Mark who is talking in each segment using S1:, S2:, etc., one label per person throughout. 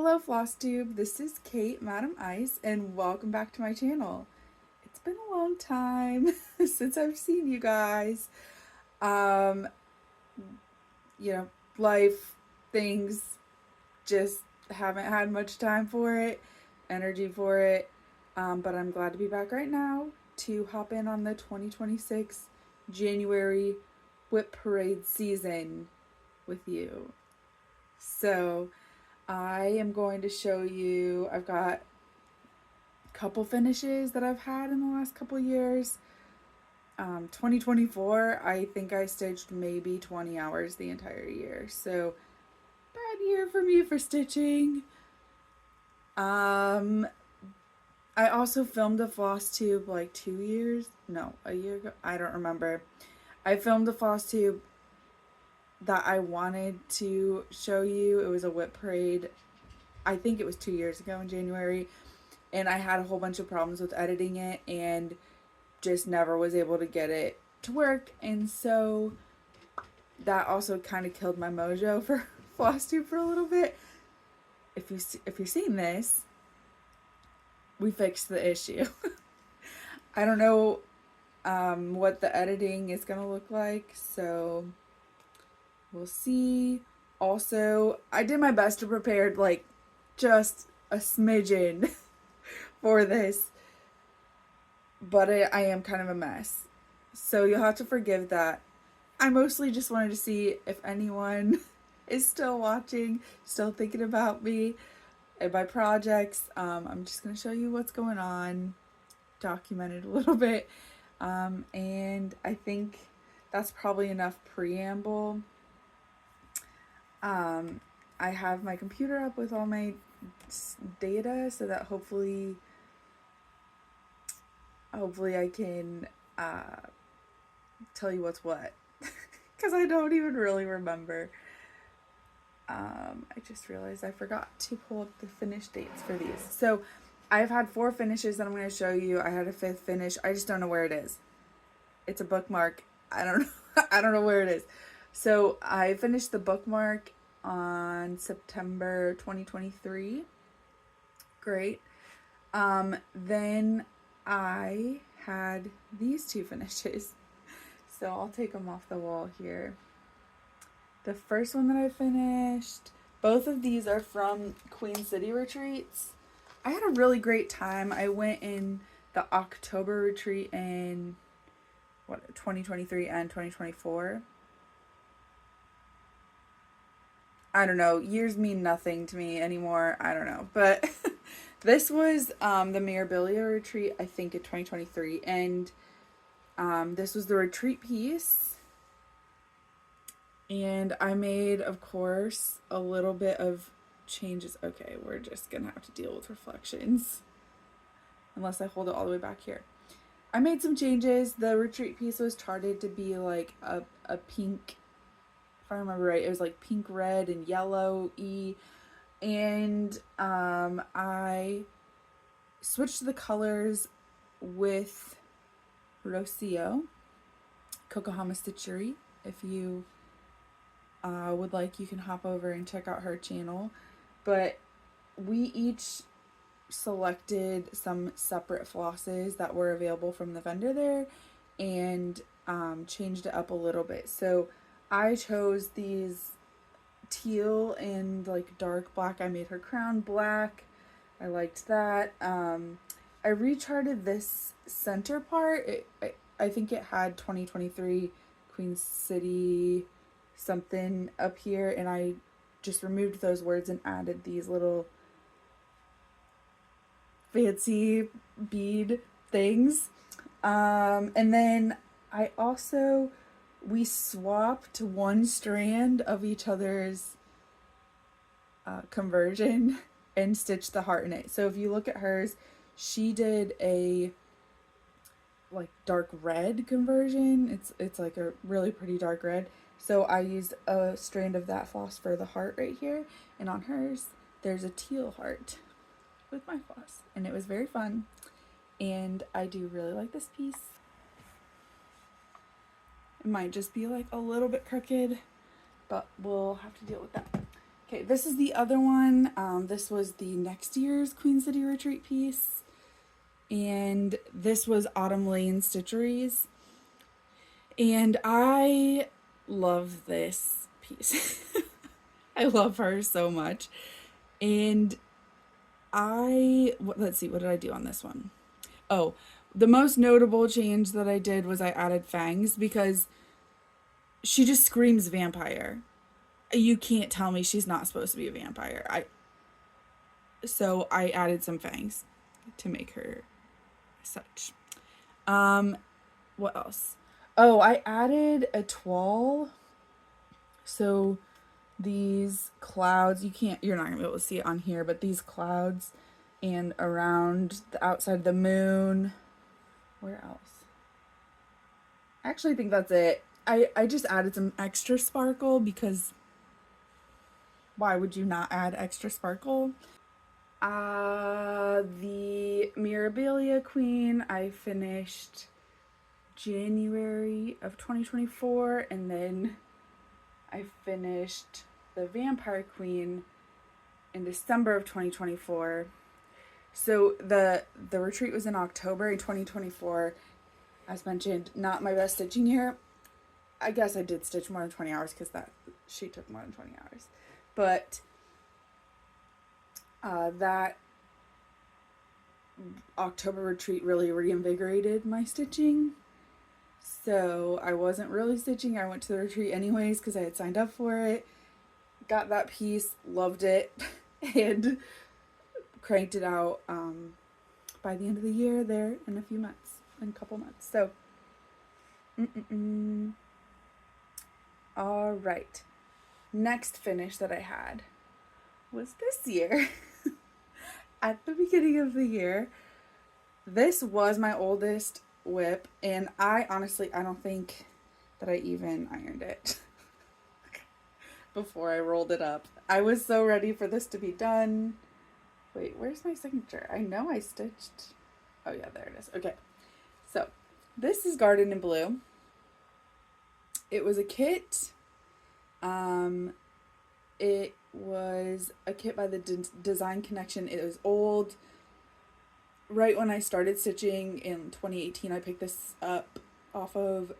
S1: Hello Flosstube, this is Kate, Madam Ice, and welcome back to my channel. It's been a long time since I've seen you guys. Um, life, things, just haven't had much time for it, energy for it, but I'm glad to be back right now to hop in on the 2026 January WIP Parade season with you. So, I am going to show you, I've got a couple finishes that I've had in the last couple years. 2024, I think I stitched maybe 20 hours the entire year. So, bad year for me for stitching. I also filmed a Flosstube like a year ago. I don't remember. I filmed a Flosstube that I wanted to show you. It was a WIP Parade. I think it was 2 years ago in January, and I had a whole bunch of problems with editing it and just never was able to get it to work, and so that also kind of killed my mojo for Flosstube for a little bit. If you're seeing this, we fixed the issue. I don't know what the editing is gonna look like, so we'll see. Also, I did my best to prepare like just a smidgen for this, but I am kind of a mess, so you'll have to forgive that. I mostly just wanted to see if anyone is still watching, still thinking about me and my projects. I'm just going to show you what's going on, document it a little bit, and I think that's probably enough preamble. I have my computer up with all my data so that hopefully I can tell you what's what, because I don't even really remember. I just realized I forgot to pull up the finish dates for these. So I've had 4 finishes that I'm going to show you. I had a 5th finish. I just don't know where it is. It's a bookmark. I don't know. I don't know where it is. So I finished the bookmark on September 2023. Great. Then I had these 2 finishes. So I'll take them off the wall here. The first one that I finished, both of these are from Queen City retreats. I had a really great time. I went in the October retreat in 2023 and 2024. I don't know. Years mean nothing to me anymore. I don't know. But this was the Mirabilia retreat, I think, in 2023. And this was the retreat piece. And I made, of course, a little bit of changes. Okay, we're just going to have to deal with reflections. Unless I hold it all the way back here. I made some changes. The retreat piece was charted to be like a pink, if I remember right, it was like pink, red, and yellow-y. And I switched the colors with Rocio, Cocohamas Stitchery. If you would like, you can hop over and check out her channel. But we each selected some separate flosses that were available from the vendor there and changed it up a little bit. So I chose these teal and like dark black. I made her crown black. I liked that. I recharted this center part. I think it had 2023 Queen City something up here, and I just removed those words and added these little fancy bead things. And then we swapped one strand of each other's conversion and stitched the heart in it. So if you look at hers, she did a like dark red conversion. It's like a really pretty dark red. So I used a strand of that floss for the heart right here, and on hers there's a teal heart with my floss, and it was very fun, and I do really like this piece. It might just be like a little bit crooked, but we'll have to deal with that. Okay, this is the other one. This was the next year's Queen City Retreat piece. And this was Autumn Lane Stitcheries. And I love this piece. I love her so much. And let's see, what did I do on this one? Oh, the most notable change that I did was I added fangs because she just screams vampire. You can't tell me she's not supposed to be a vampire. So I added some fangs to make her such. What else? Oh, I added a toile. So these clouds, you're not gonna be able to see it on here, but these clouds and around the outside of the moon. Where else? I actually think that's it. I just added some extra sparkle because why would you not add extra sparkle? The Mirabilia Queen I finished January of 2024, and then I finished the Vampire Queen in December of 2024. So the retreat was in October in 2024. As mentioned, not my best stitching year. I guess I did stitch more than 20 hours because she took more than 20 hours. But that October retreat really reinvigorated my stitching. So I wasn't really stitching. I went to the retreat anyways because I had signed up for it. Got that piece, loved it, and cranked it out by the end of the year there in a couple months. So, all right. Next finish that I had was this year. At the beginning of the year, this was my oldest WIP, and I don't think that I even ironed it before I rolled it up. I was so ready for this to be done. Wait, where's my signature? I know I stitched. Oh yeah, there it is. Okay, so this is Garden in Blue. It was a kit. It was a kit by the Design Connection. It was old. Right when I started stitching in 2018, I picked this up off of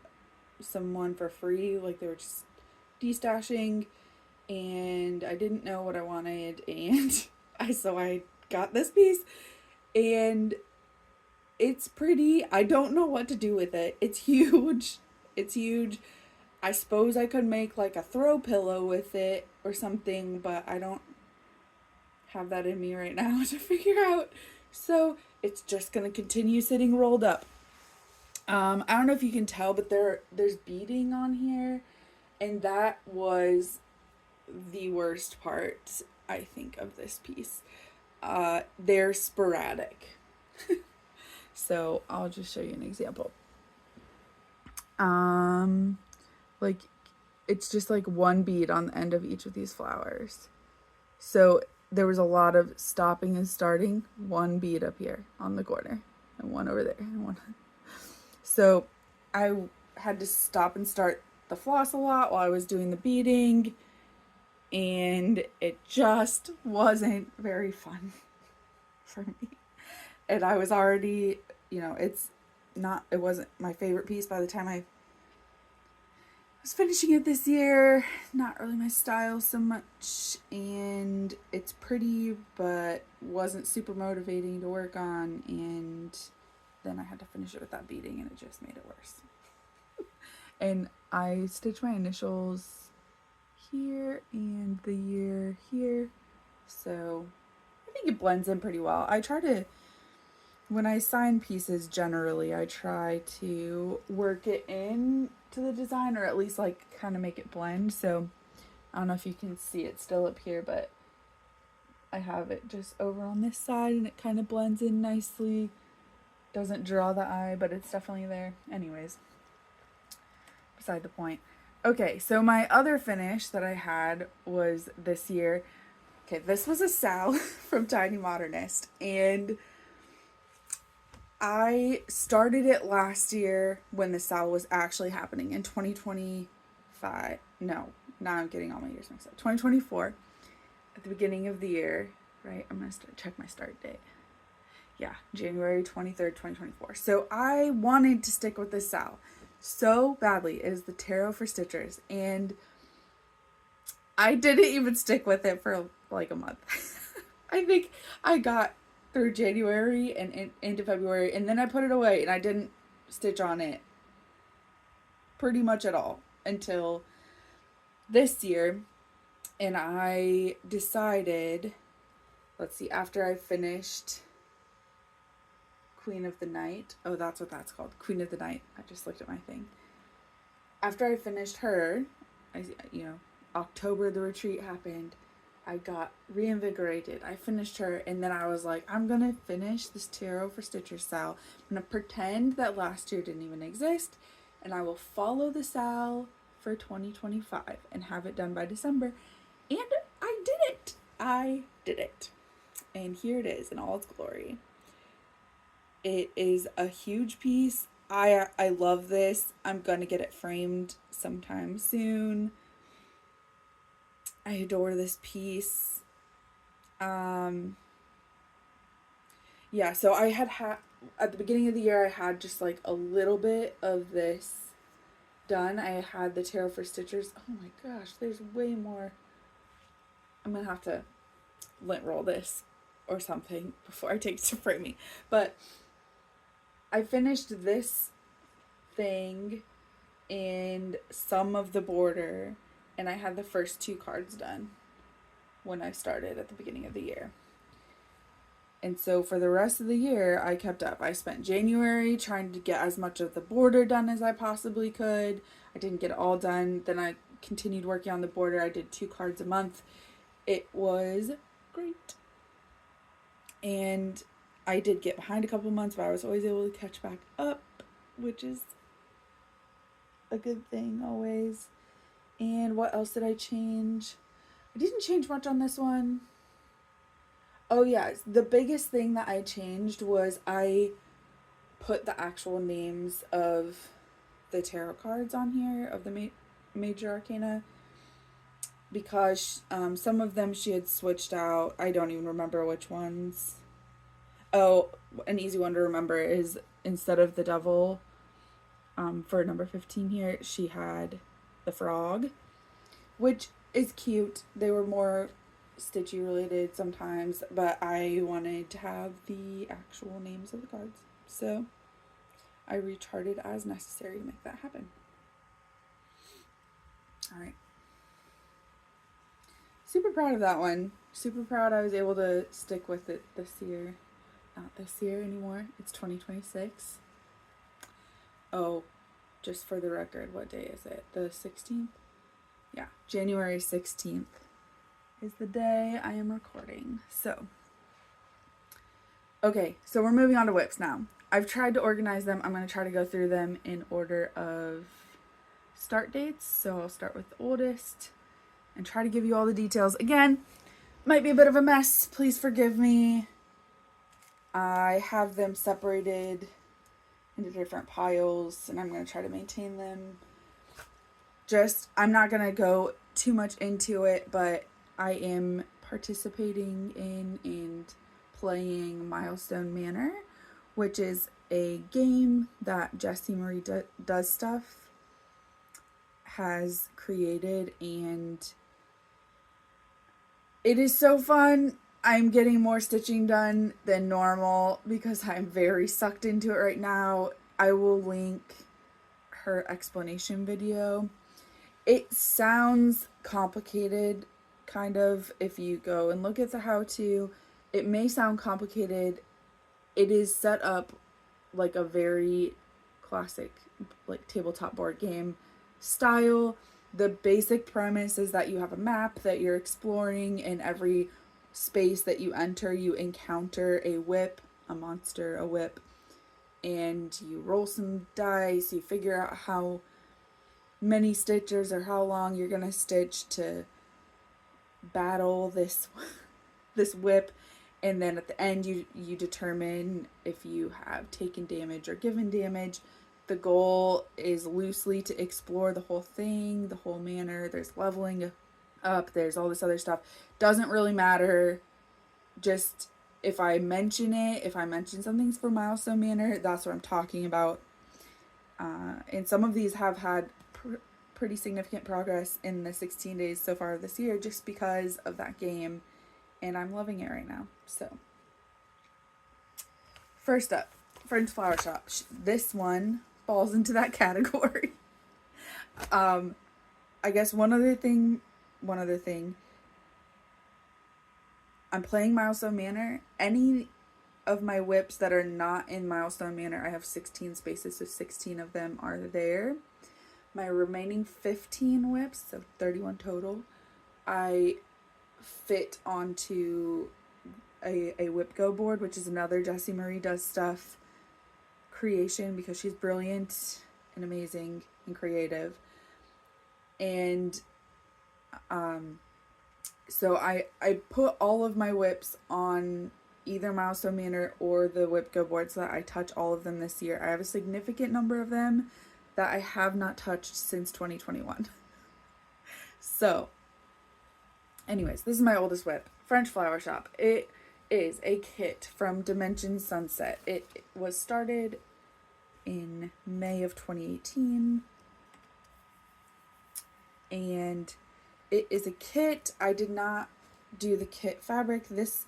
S1: someone for free. Like, they were just destashing, and I didn't know what I wanted, and so I got this piece, and it's pretty. I don't know what to do with it. It's huge. It's huge. I suppose I could make like a throw pillow with it or something, but I don't have that in me right now to figure out. So it's just going to continue sitting rolled up. I don't know if you can tell, but there's beading on here, and that was the worst part, I think, of this piece. They're sporadic. So I'll just show you an example. Like, it's just like one bead on the end of each of these flowers. So there was a lot of stopping and starting. One bead up here on the corner, and one over there, and one. So I had to stop and start the floss a lot while I was doing the beading, and it just wasn't very fun for me. And I was already, it wasn't my favorite piece by the time I was finishing it this year. Not really my style so much, and it's pretty but wasn't super motivating to work on, and then I had to finish it with that beading, and it just made it worse. And I stitched my initials here and the year here, so I think it blends in pretty well. When I sign pieces, generally I try to work it in to the design, or at least like kind of make it blend. So I don't know if you can see it still up here, but I have it just over on this side, and it kind of blends in nicely. Doesn't draw the eye, but it's definitely there. Anyways, beside the point. Okay, so my other finish that I had was this year. Okay, this was a Sal from Tiny Modernist, and I started it last year when the Sal was actually happening in 2025. No, now I'm getting all my years mixed up. 2024. at the beginning of the year, right? I'm going to check my start date. Yeah, January 23rd, 2024. So I wanted to stick with this Sal so badly. It is the Tarot for Stitchers. And I didn't even stick with it for like a month. I think I got through January and into February, and then I put it away and I didn't stitch on it pretty much at all until this year. And I decided, let's see, after I finished Queen of the Night. Oh, that's what that's called. Queen of the Night. I just looked at my thing. After I finished her, October the retreat happened. I got reinvigorated. I finished her, and then I was like, I'm gonna finish this Tarot for Stitchers Sal. I'm gonna pretend that last year didn't even exist, and I will follow the Sal for 2025 and have it done by December. And I did it. I did it. And here it is in all its glory. It is a huge piece. I love this. I'm gonna get it framed sometime soon. I adore this piece. Yeah, so I had at the beginning of the year, I had just like a little bit of this done. I had the Tarot for Stitchers. Oh my gosh, there's way more. I'm gonna have to lint roll this or something before I take it to framing. But I finished this thing and some of the border, and I had the first 2 cards done when I started at the beginning of the year. And so for the rest of the year, I kept up. I spent January trying to get as much of the border done as I possibly could. I didn't get it all done. Then I continued working on the border. I did 2 cards a month. It was great. And I did get behind a couple months, but I was always able to catch back up, which is a good thing always. And what else did I change? I didn't change much on this one. Oh yeah, the biggest thing that I changed was I put the actual names of the tarot cards on here, of the major arcana, because some of them she had switched out. I don't even remember which ones. Oh, an easy one to remember is instead of the devil, for number 15 here, she had the frog, which is cute. They were more Stitchy related sometimes, but I wanted to have the actual names of the cards, so I recharted as necessary to make that happen. Alright. Super proud of that one. Super proud I was able to stick with it this year. Not this year anymore. It's 2026. Oh, just for the record, what day is it? The 16th? Yeah, January 16th is the day I am recording. So, okay, so we're moving on to WIPs now. I've tried to organize them. I'm going to try to go through them in order of start dates. So I'll start with the oldest and try to give you all the details. Again, might be a bit of a mess. Please forgive me. I have them separated into different piles, and I'm going to try to maintain them. I'm not going to go too much into it, but I am participating in and playing Milestone Manor, which is a game that Jessie Marie Does Stuff has created, and it is so fun. I'm getting more stitching done than normal because I'm very sucked into it right now. I will link her explanation video. It sounds complicated, kind of, if you go and look at the how-to. It may sound complicated. It is set up like a very classic, like, tabletop board game style. The basic premise is that you have a map that you're exploring, and every space that you enter, you encounter a whip, a monster, a whip, and you roll some dice. You figure out how many stitchers or how long you're gonna stitch to battle this whip, and then at the end you determine if you have taken damage or given damage. The goal is loosely to explore the whole thing, the whole manor. There's leveling up. There's all this other stuff. Doesn't really matter. Just if I mention it, if I mention something's for Milestone Manor, that's what I'm talking about. And some of these have had pretty significant progress in the 16 days so far this year just because of that game, and I'm loving it right now. So first up, French Flower Shop. This one falls into that category. I guess one other thing, I'm playing Milestone Manor. Any of my WIPs that are not in Milestone Manor, I have 16 spaces, so 16 of them are there. My remaining 15 WIPs, so 31 total, I fit onto a WIP Go board, which is another Jessie Marie Does Stuff creation because she's brilliant and amazing and creative. And so I put all of my WIPs on either Milestone Manor or the WIP Go board so that I touch all of them this year. I have a significant number of them that I have not touched since 2021. So, anyways, this is my oldest WIP, French Flower Shop. It is a kit from Dimension Sunset. It was started in May of 2018. And it is a kit. I did not do the kit fabric. This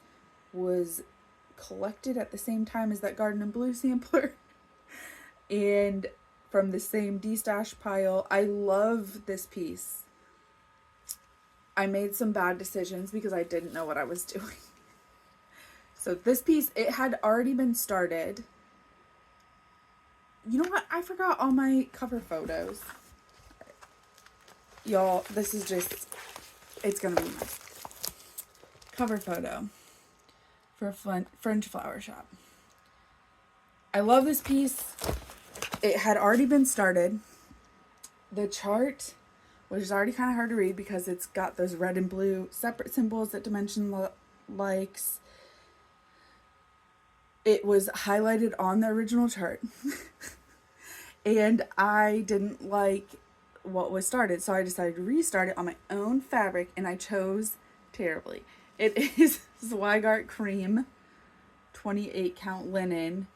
S1: was collected at the same time as that Garden and Blue sampler. And from the same D-stash pile. I love this piece. I made some bad decisions because I didn't know what I was doing. So this piece, it had already been started. You know what? I forgot all my cover photos. Y'all, this is just, it's gonna be my cover photo for French Flower Shop. I love this piece. It had already been started. The chart, which is already kind of hard to read because it's got those red and blue separate symbols that Dimension likes. It was highlighted on the original chart. And I didn't like what was started, so I decided to restart it on my own fabric, and I chose terribly. It is Zweigart Cream 28 count linen,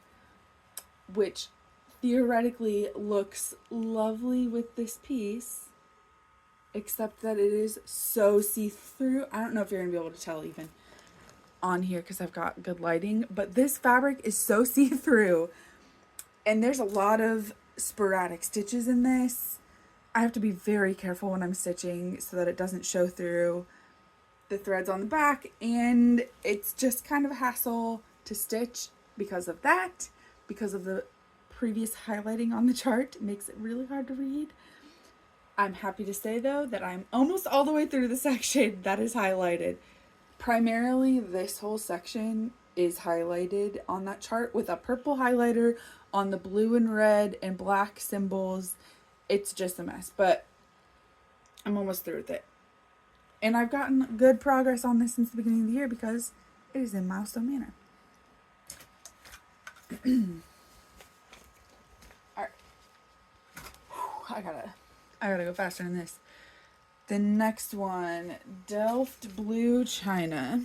S1: which theoretically looks lovely with this piece, except that it is so see-through. I don't know if you're gonna be able to tell even on here because I've got good lighting, but this fabric is so see-through, and there's a lot of sporadic stitches in this. I have to be very careful when I'm stitching so that it doesn't show through the threads on the back, and it's just kind of a hassle to stitch because of that, because of the previous highlighting on the chart. It makes it really hard to read. I'm happy to say though that I'm almost all the way through the section that is highlighted. Primarily this whole section is highlighted on that chart with a purple highlighter on the blue and red and black symbols. It's just a mess, but I'm almost through with it. And I've gotten good progress on this since the beginning of the year because it is in Milestone Manor. Alright. I gotta go faster than this. The next one, Delft Blue China,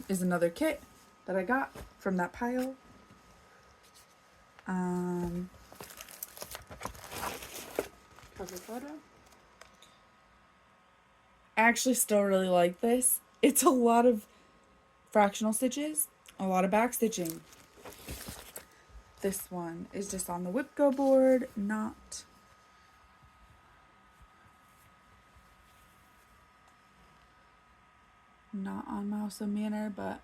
S1: is another kit that I got from that pile. Cover photo. I actually still really like this. It's a lot of fractional stitches, a lot of back stitching. This one is just on the WIP Go board, not on Milestone Manor, but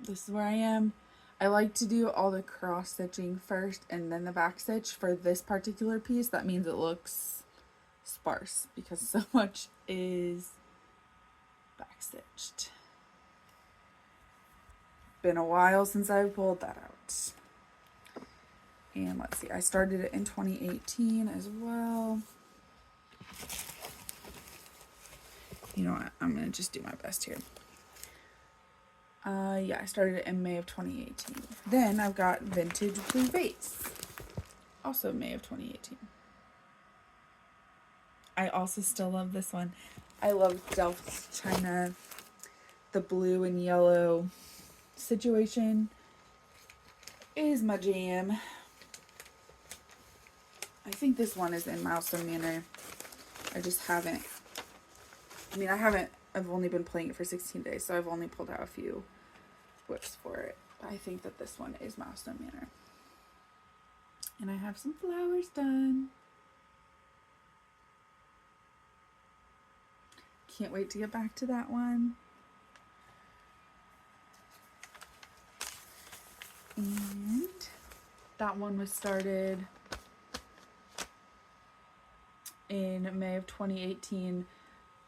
S1: this is where I am. I like to do all the cross stitching first and then the back stitch for this particular piece. That means it looks sparse because so much is back stitched. Been a while since I pulled that out. And let's see, I started it in 2018 as well. You know what, I'm gonna just do my best here. Yeah, I started it in May of 2018. Then I've got Vintage Blue Vase, also May of 2018. I also still love this one. I love Delft China. The blue and yellow situation is my jam. I think this one is in Milestone Manor. I just haven't, I've only been playing it for 16 days, so I've only pulled out a few WIPs for it. I think that this one is Milestone Manor. And I have some flowers done. Can't wait to get back to that one. And that one was started in May of 2018.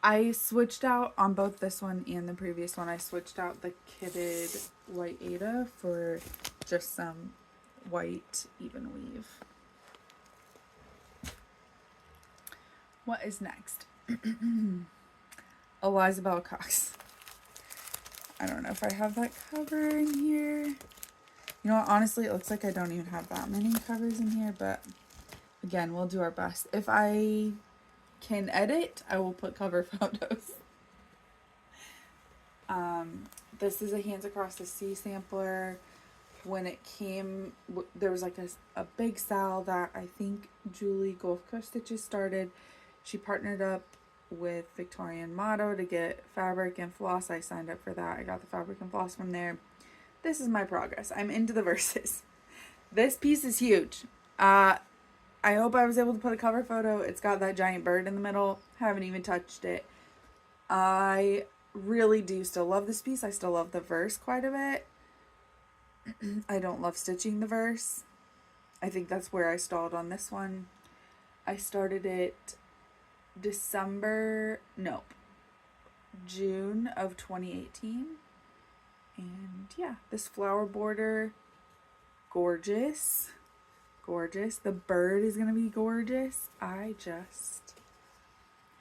S1: I switched out on both this one and the previous one. I switched out the kitted white Ada for just some white even weave. What is next? Eliza Cox. I don't know if I have that cover in here. You know what? Honestly, it looks like I don't even have that many covers in here, but again, we'll do our best. If I can edit, I will put cover photos. This is a Hands Across the Sea sampler. When it came, there was like a big sale that I think Julie Gulf Coast Stitches started. She partnered up with Victorian Motto to get fabric and floss. I signed up for that. I got the fabric and floss from there. This is my progress. I'm into the verses. This piece is huge. I hope I was able to put a cover photo. It's got that giant bird in the middle. Haven't even touched it. I really do still love this piece. I still love the verse quite a bit. I don't love stitching the verse. I think that's where I stalled on this one. I started it June of 2018. And yeah, this flower border, gorgeous. Gorgeous. The bird is going to be gorgeous. I just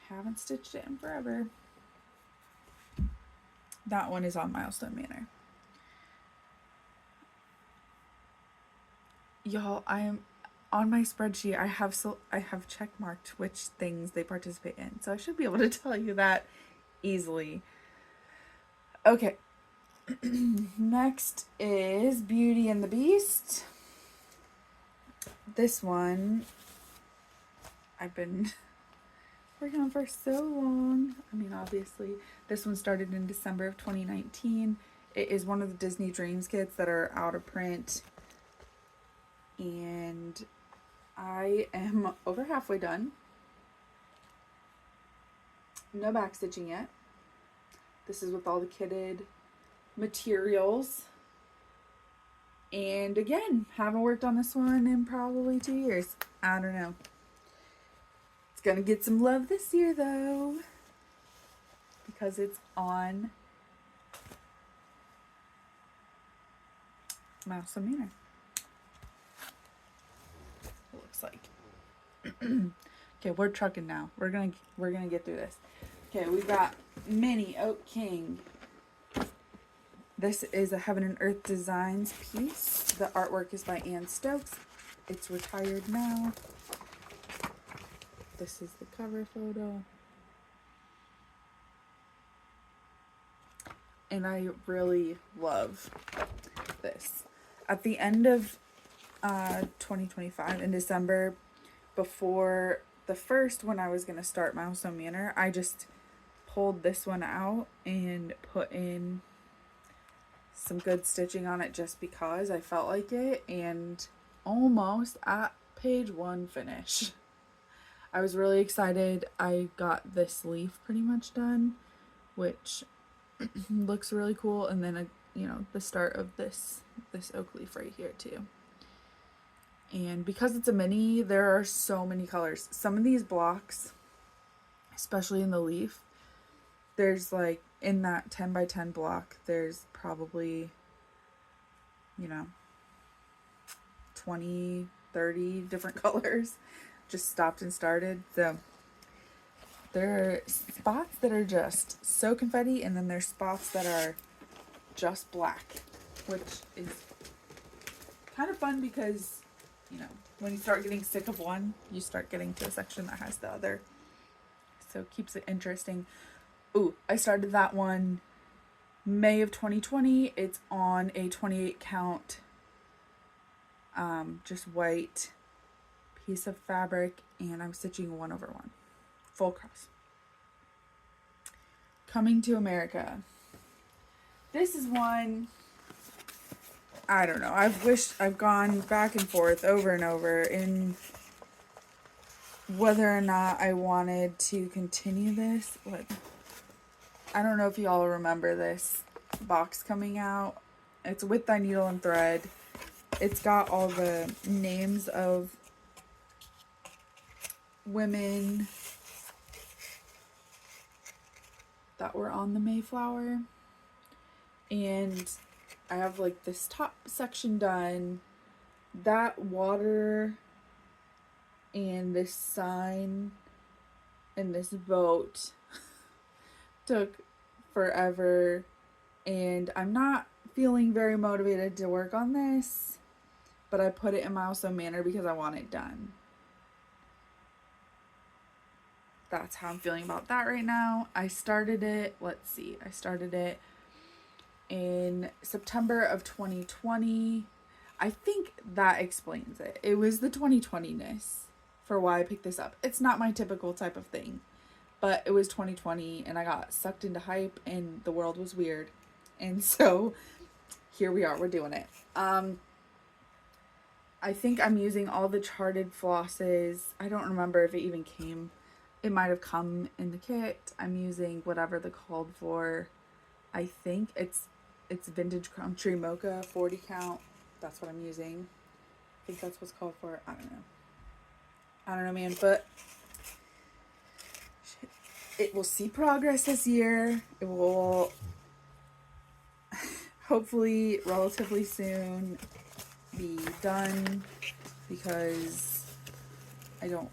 S1: haven't stitched it in forever. That one is on Milestone Manor. Y'all, I am on my spreadsheet. I have check marked which things they participate in, so I should be able to tell you that easily. Okay. Next is Beauty and the Beast. This one I've been working on for so long. I mean, obviously, this one started in December of 2019. It is one of the Disney Dreams kits that are out of print. And I am over halfway done. No back stitching yet. This is with all the kitted materials. And again, haven't worked on this one in probably 2 years. I don't know. It's gonna get some love this year though, because it's on Milestone Manor. It looks like. Okay, we're trucking now. We're gonna get through this. Okay, we've got Mini Oak King. This is a Heaven and Earth Designs piece. The artwork is by Stokes. It's retired now. This is the cover photo. And I really love this. At the end of 2025, in December, before the first, when I was going to start Milestone Manor, I just pulled this one out and put in some good stitching on it just because I felt like it, and almost at page 1 finish. I was really excited. I got this leaf pretty much done, which looks really cool, and then you know, the start of this oak leaf right here too. And because it's a mini, there are so many colors. Some of these blocks, especially in the leaf, there's like, in that 10 by 10 block, there's probably, you know, 20, 30 different colors. Just stopped and started. So there are spots that are just so confetti, and then there's spots that are just black, which is kind of fun because, you know, when you start getting sick of one, you start getting to a section that has the other. So it keeps it interesting. Ooh, I started that one May of 2020. It's on a 28 count, just white piece of fabric, and I'm stitching 1/1, full cross. Coming to America. This is one, I don't know. I've gone back and forth over and over in whether or not I wanted to continue this. I don't know if y'all remember this box coming out. It's with Thy Needle and Thread. It's got all the names of women that were on the Mayflower. And I have like this top section done. That water and this sign and this boat took forever, and I'm not feeling very motivated to work on this, but I put it in Milestone Manor because I want it done. That's how I'm feeling about that right now. I started it, let's see, I started it in September of 2020. I think that explains it. It was the 2020-ness for why I picked this up. It's not my typical type of thing, but it was 2020 and I got sucked into hype and the world was weird. And so here we are, we're doing it. I think I'm using all the charted flosses. I don't remember if it even came. It might have come in the kit. I'm using whatever the called for. I think it's Vintage Country Mocha 40 count. That's what I'm using. I think that's what's called for. I don't know, man, but it will see progress this year. It will hopefully relatively soon be done because I don't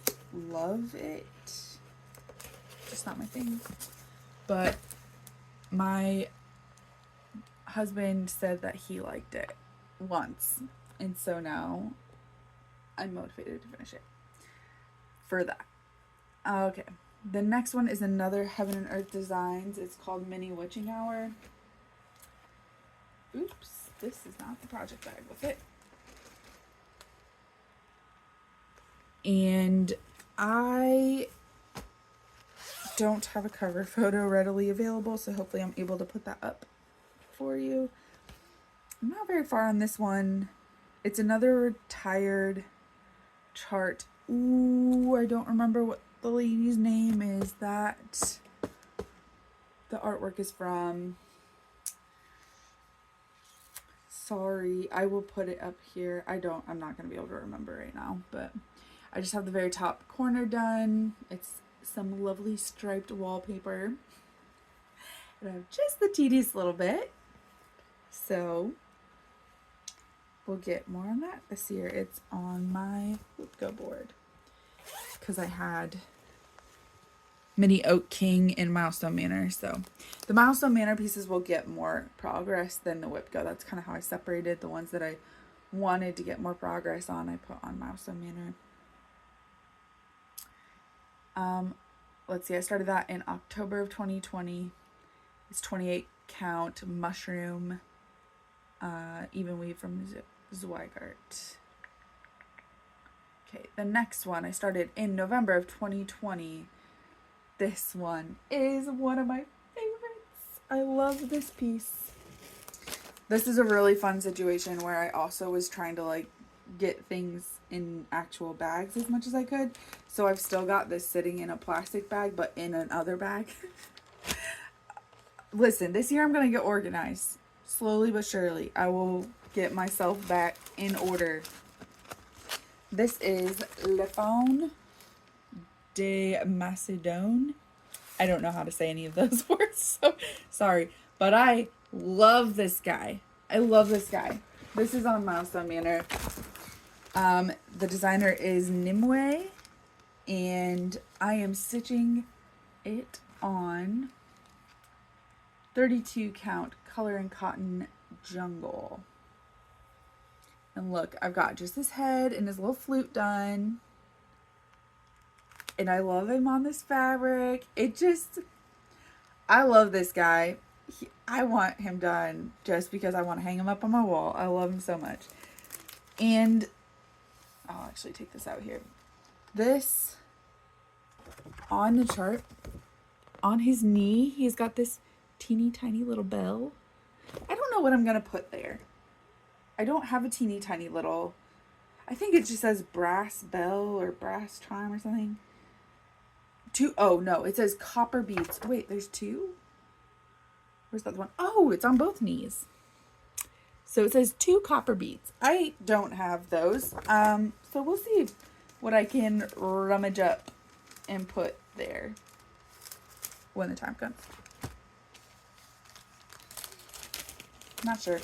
S1: love it. Just not my thing. But my husband said that he liked it once, and so now I'm motivated to finish it for that. Okay, the next one is another Heaven and Earth Designs. It's called Mini Witching Hour. Oops, this is not the project bag with it. And I don't have a cover photo readily available, so hopefully I'm able to put that up for you. I'm not very far on this one. It's another retired chart. Ooh, I don't remember what the lady's name is that the artwork is from. Sorry, I will put it up here. I'm not going to be able to remember right now, but I just have the very top corner done. It's some lovely striped wallpaper. And I have just the teeniest little bit. So we'll get more on that this year. It's on my WIP board because I had Mini Oak King in Milestone Manor. So the Milestone Manor pieces will get more progress than the WIP. That's kind of how I separated the ones that I wanted to get more progress on. I put on Milestone Manor. Let's see, I started that in October of 2020. It's 28 count mushroom, even weave from Zweigart. Okay, the next one I started in November of 2020. This one is one of my favorites. I love this piece. This is a really fun situation where I also was trying to like get things in actual bags as much as I could. So I've still got this sitting in a plastic bag, but in another bag. Listen, this year I'm going to get organized. Slowly but surely, I will get myself back in order. This is Le Faune de Macedon. I don't know how to say any of those words, so sorry. But I love this guy. I love this guy. This is on Milestone Manor. The designer is Nimue, and I am stitching it on 32 count Color and Cotton Jungle. And look, I've got just his head and his little flute done. And I love him on this fabric. I love this guy. I want him done just because I want to hang him up on my wall. I love him so much. And I'll actually take this out here. This, on the chart, on his knee, he's got this teeny tiny little bell. I don't know what I'm going to put there. I don't have a teeny tiny little, I think it just says brass bell or brass chime or something. Oh no, it says copper beads. Wait, there's two? Where's the other one? Oh, it's on both knees. So it says 2 copper beads. I don't have those. So we'll see what I can rummage up and put there when the time comes. Not sure.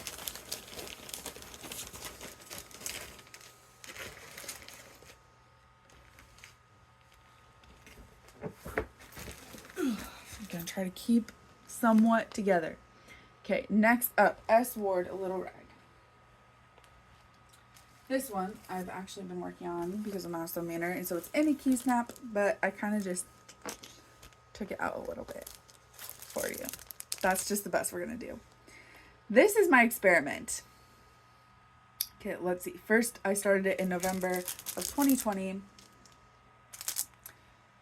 S1: I'm gonna try to keep somewhat together. Okay, next up, S. Ward, A Little Rag. This one I've actually been working on because of Milestone Manor, and so it's in a key snap, but I kind of just took it out a little bit for you. That's just the best we're gonna do. This is my experiment. Okay, let's see. First, I started it in November of 2020.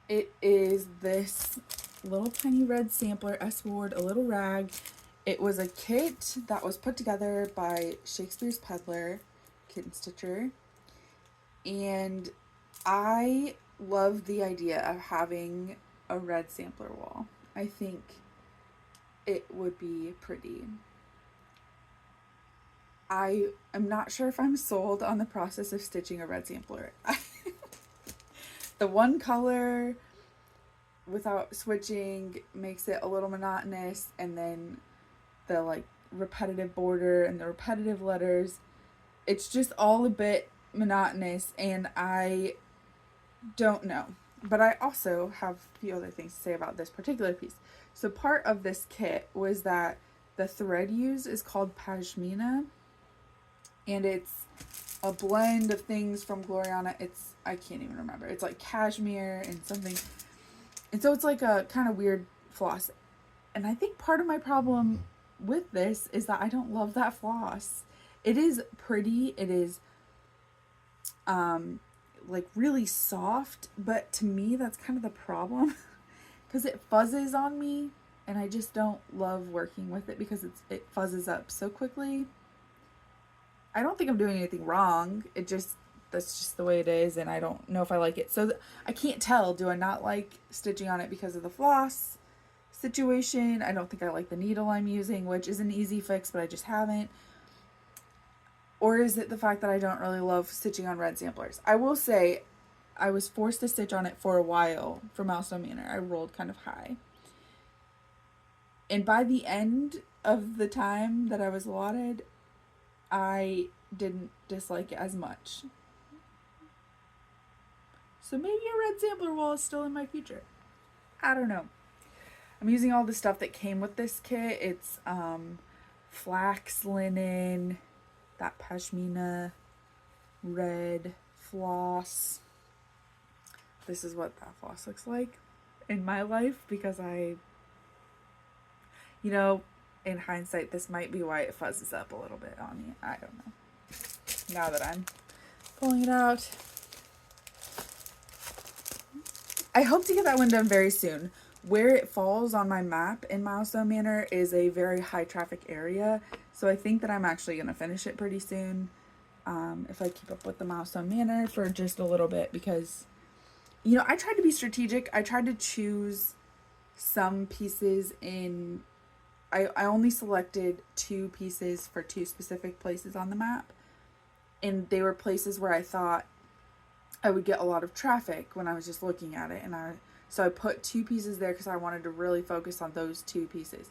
S1: It is this little tiny red sampler, S. Ward, A Little Rag. It was a kit that was put together by Shakespeare's Peddler, Kit and Stitcher. And I love the idea of having a red sampler wall. I think it would be pretty. I am not sure if I'm sold on the process of stitching a red sampler. The one color without switching makes it a little monotonous, and then the like repetitive border and the repetitive letters, it's just all a bit monotonous, and I don't know. But I also have a few other things to say about this particular piece. So part of this kit was that the thread used is called pashmina, and it's a blend of things from Gloriana. I can't even remember. It's like cashmere and something. And so it's like a kind of weird floss. And I think part of my problem with this is that I don't love that floss. It is pretty. It is like really soft, but to me that's kind of the problem because it fuzzes on me, and I just don't love working with it because it fuzzes up so quickly. I don't think I'm doing anything wrong. That's just the way it is, and I don't know if I like it. So I can't tell, do I not like stitching on it because of the floss situation? I don't think I like the needle I'm using, which is an easy fix, but I just haven't. Or is it the fact that I don't really love stitching on red samplers? I will say I was forced to stitch on it for a while for Milestone Manor. I rolled kind of high. And by the end of the time that I was allotted, I didn't dislike it as much. So maybe a red sampler wall is still in my future. I don't know. I'm using all the stuff that came with this kit. It's flax linen, that pashmina, red floss. This is what that floss looks like in my life because in hindsight, this might be why it fuzzes up a little bit on me. I don't know. Now that I'm pulling it out. I hope to get that one done very soon. Where it falls on my map in Milestone Manor is a very high traffic area. So I think that I'm actually going to finish it pretty soon. If I keep up with the Milestone Manor for just a little bit, because, I tried to be strategic. I tried to choose some pieces in, I only selected 2 pieces for 2 specific places on the map. And they were places where I thought I would get a lot of traffic when I was just looking at it. So I put 2 pieces there because I wanted to really focus on those 2 pieces.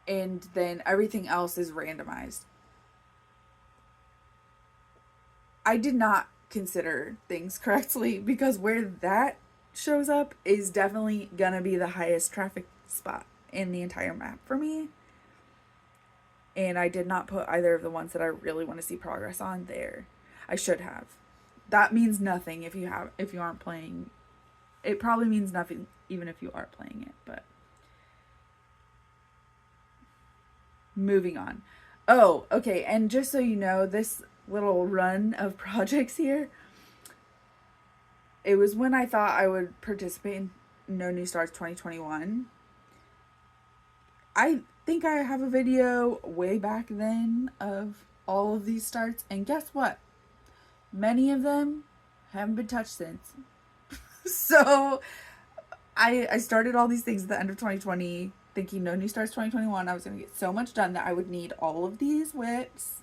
S1: And then everything else is randomized. I did not consider things correctly because where that shows up is definitely gonna be the highest traffic spot in the entire map for me. And I did not put either of the ones that I really want to see progress on there. I should have. That means nothing if you aren't playing It probably means nothing even if you are playing it, but moving on. Oh, okay, and just so you know, this little run of projects here, it was when I thought I would participate in No New Starts 2021. I think I have a video way back then of all of these starts, and guess what? Many of them haven't been touched since. So I started all these things at the end of 2020 thinking No New Starts 2021. I was going to get so much done that I would need all of these WIPs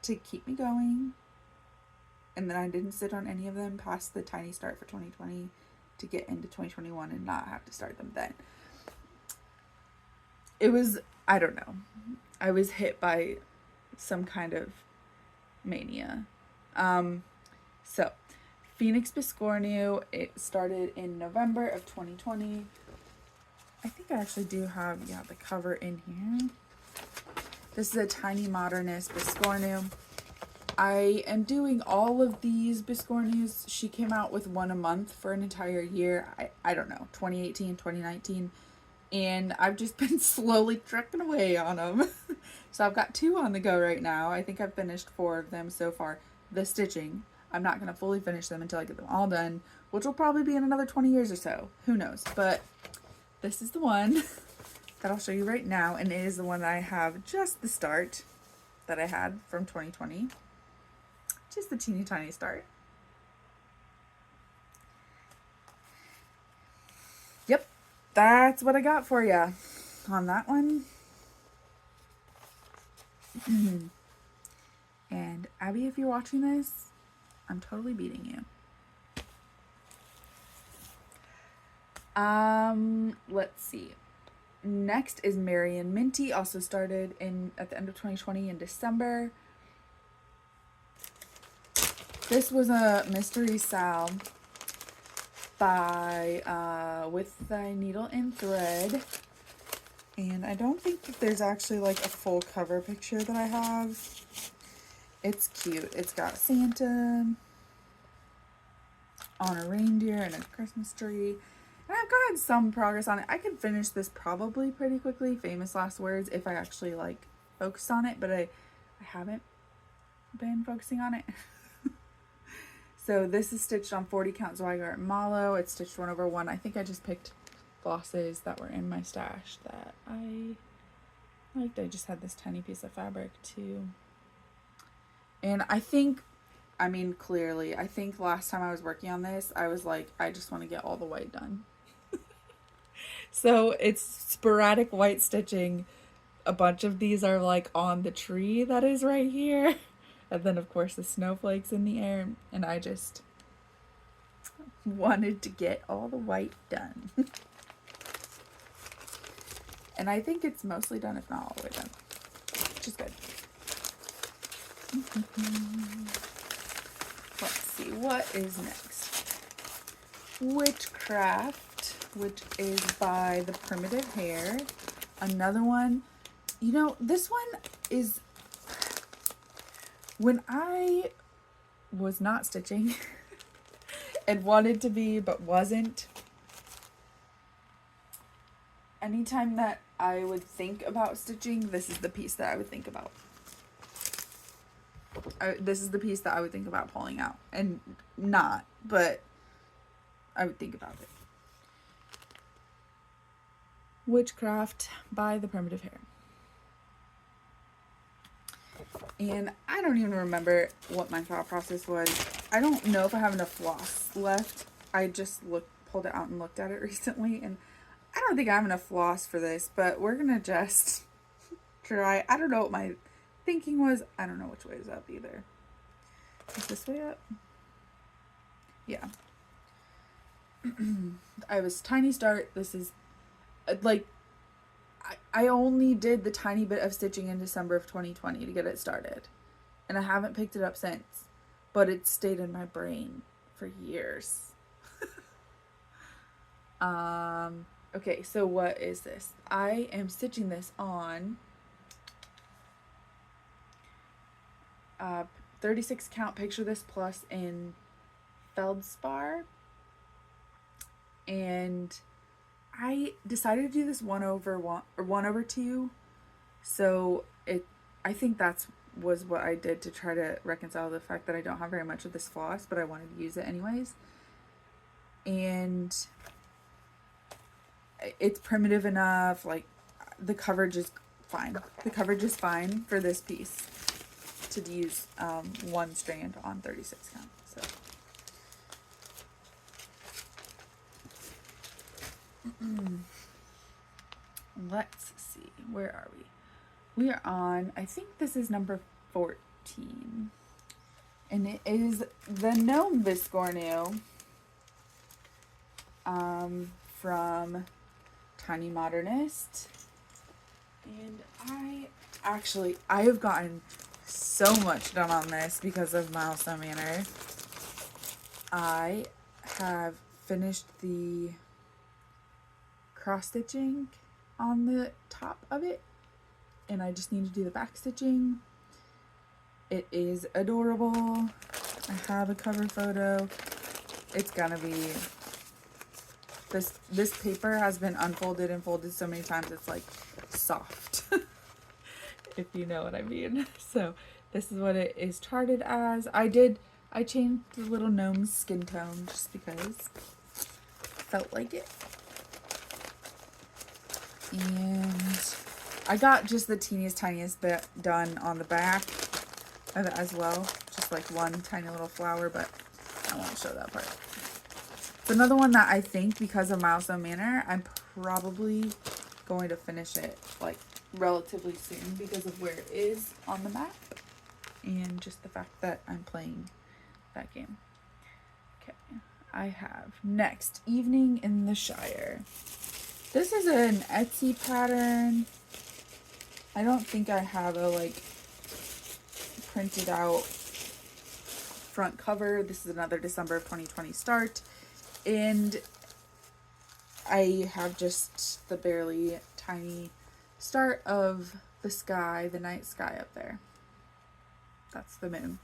S1: to keep me going. And then I didn't sit on any of them past the tiny start for 2020 to get into 2021 and not have to start them then. It was, I don't know. I was hit by some kind of mania. So, Phoenix Biscornu, it started in November of 2020. I think I actually do have, the cover in here. This is a tiny Modernist Biscornu. I am doing all of these Biscornus. She came out with one a month for an entire year. I don't know, 2018, 2019. And I've just been slowly trucking away on them. So I've got 2 on the go right now. I think I've finished 4 of them so far. The stitching, I'm not going to fully finish them until I get them all done, which will probably be in another 20 years or so. Who knows? But this is the one that I'll show you right now. And it is the one that I have just the start that I had from 2020. Just the teeny tiny start. Yep, that's what I got for you on that one. And Abby, if you're watching this, I'm totally beating you. Let's see. Next is Mary and Minty, also started at the end of 2020 in December. This was a mystery sal by With Thy Needle and Thread. And I don't think that there's actually like a full cover picture that I have. It's cute. It's got Santa on a reindeer and a Christmas tree. And I've gotten some progress on it. I could finish this probably pretty quickly, famous last words, if I actually like focus on it, but I haven't been focusing on it. So this is stitched on 40 count Zweigart Mallow. It's stitched 1/1. I think I just picked glosses that were in my stash that I liked. I just had this tiny piece of fabric too. And I think, clearly, I think last time I was working on this, I was like, I just want to get all the white done. So it's sporadic white stitching. A bunch of these are like on the tree that is right here. And then, of course, the snowflakes in the air. And I just wanted to get all the white done. And I think it's mostly done, if not all the way done. Which is good. Let's see, what is next? Witchcraft, which is by The Primitive Hair. Another one. You know, this one is... When I was not stitching and wanted to be but wasn't, anytime that I would think about stitching, this is the piece that I would think about. This is the piece that I would think about pulling out. And not, but I would think about it. Witchcraft by The Primitive Hair. And I don't even remember what my thought process was. I don't know if I have enough floss left. I just pulled it out and looked at it recently, and I don't think I have enough floss for this, but we're gonna just try. I don't know what my thinking was. I don't know which way is up either. Is this way up? Yeah. I have a tiny start. This is like, I only did the tiny bit of stitching in December of 2020 to get it started. And I haven't picked it up since. But it stayed in my brain for years. Okay, so what is this? I am stitching this on 36 count Picture This Plus in Feldspar. and I decided to do this 1/1 or 1/2. So I think that's was what I did to try to reconcile the fact that I don't have very much of this floss, but I wanted to use it anyways. And it's primitive enough, like the coverage is fine. The coverage is fine for this piece to use one strand on 36 count. So let's see, where are we? We are on, I think this is number 14, and it is the Gnome Viscornu from Tiny Modernist. And I have gotten so much done on this because of Milestone Manor. I have finished the cross stitching on the top of it, and I just need to do the back stitching. It is adorable. I have a cover photo. It's gonna be, this paper has been unfolded and folded so many times it's like soft, if you know what I mean. So this is what it is charted as. I changed the little gnome's skin tone just because I felt like it. And I got just the tiniest bit done on the back of it as well. Just like one tiny little flower, but I won't show that part. It's another one that I think, because of Milestone Manor, I'm probably going to finish it like relatively soon because of where it is on the map and just the fact that I'm playing that game. Okay, I have next, Evening in the Shire. This is an Etsy pattern. I don't think I have a like printed out front cover. This is another December of 2020 start, and I have just the barely tiny start of the sky, the night sky up there. That's the moon.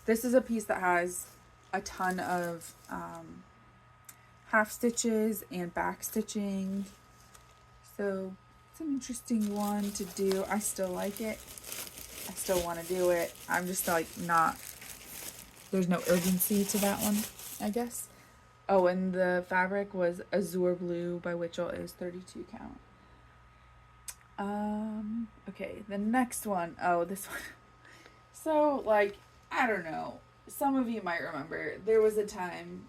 S1: This is a piece that has a ton of half stitches and back stitching, so it's an interesting one to do. I still like it. I still want to do it. I'm just like not, there's no urgency to that one, I guess. Oh, and the fabric was Azure Blue by Whitchell. It was 32 count. Okay, the next one. Oh, this one. So, like, I don't know. Some of you might remember, there was a time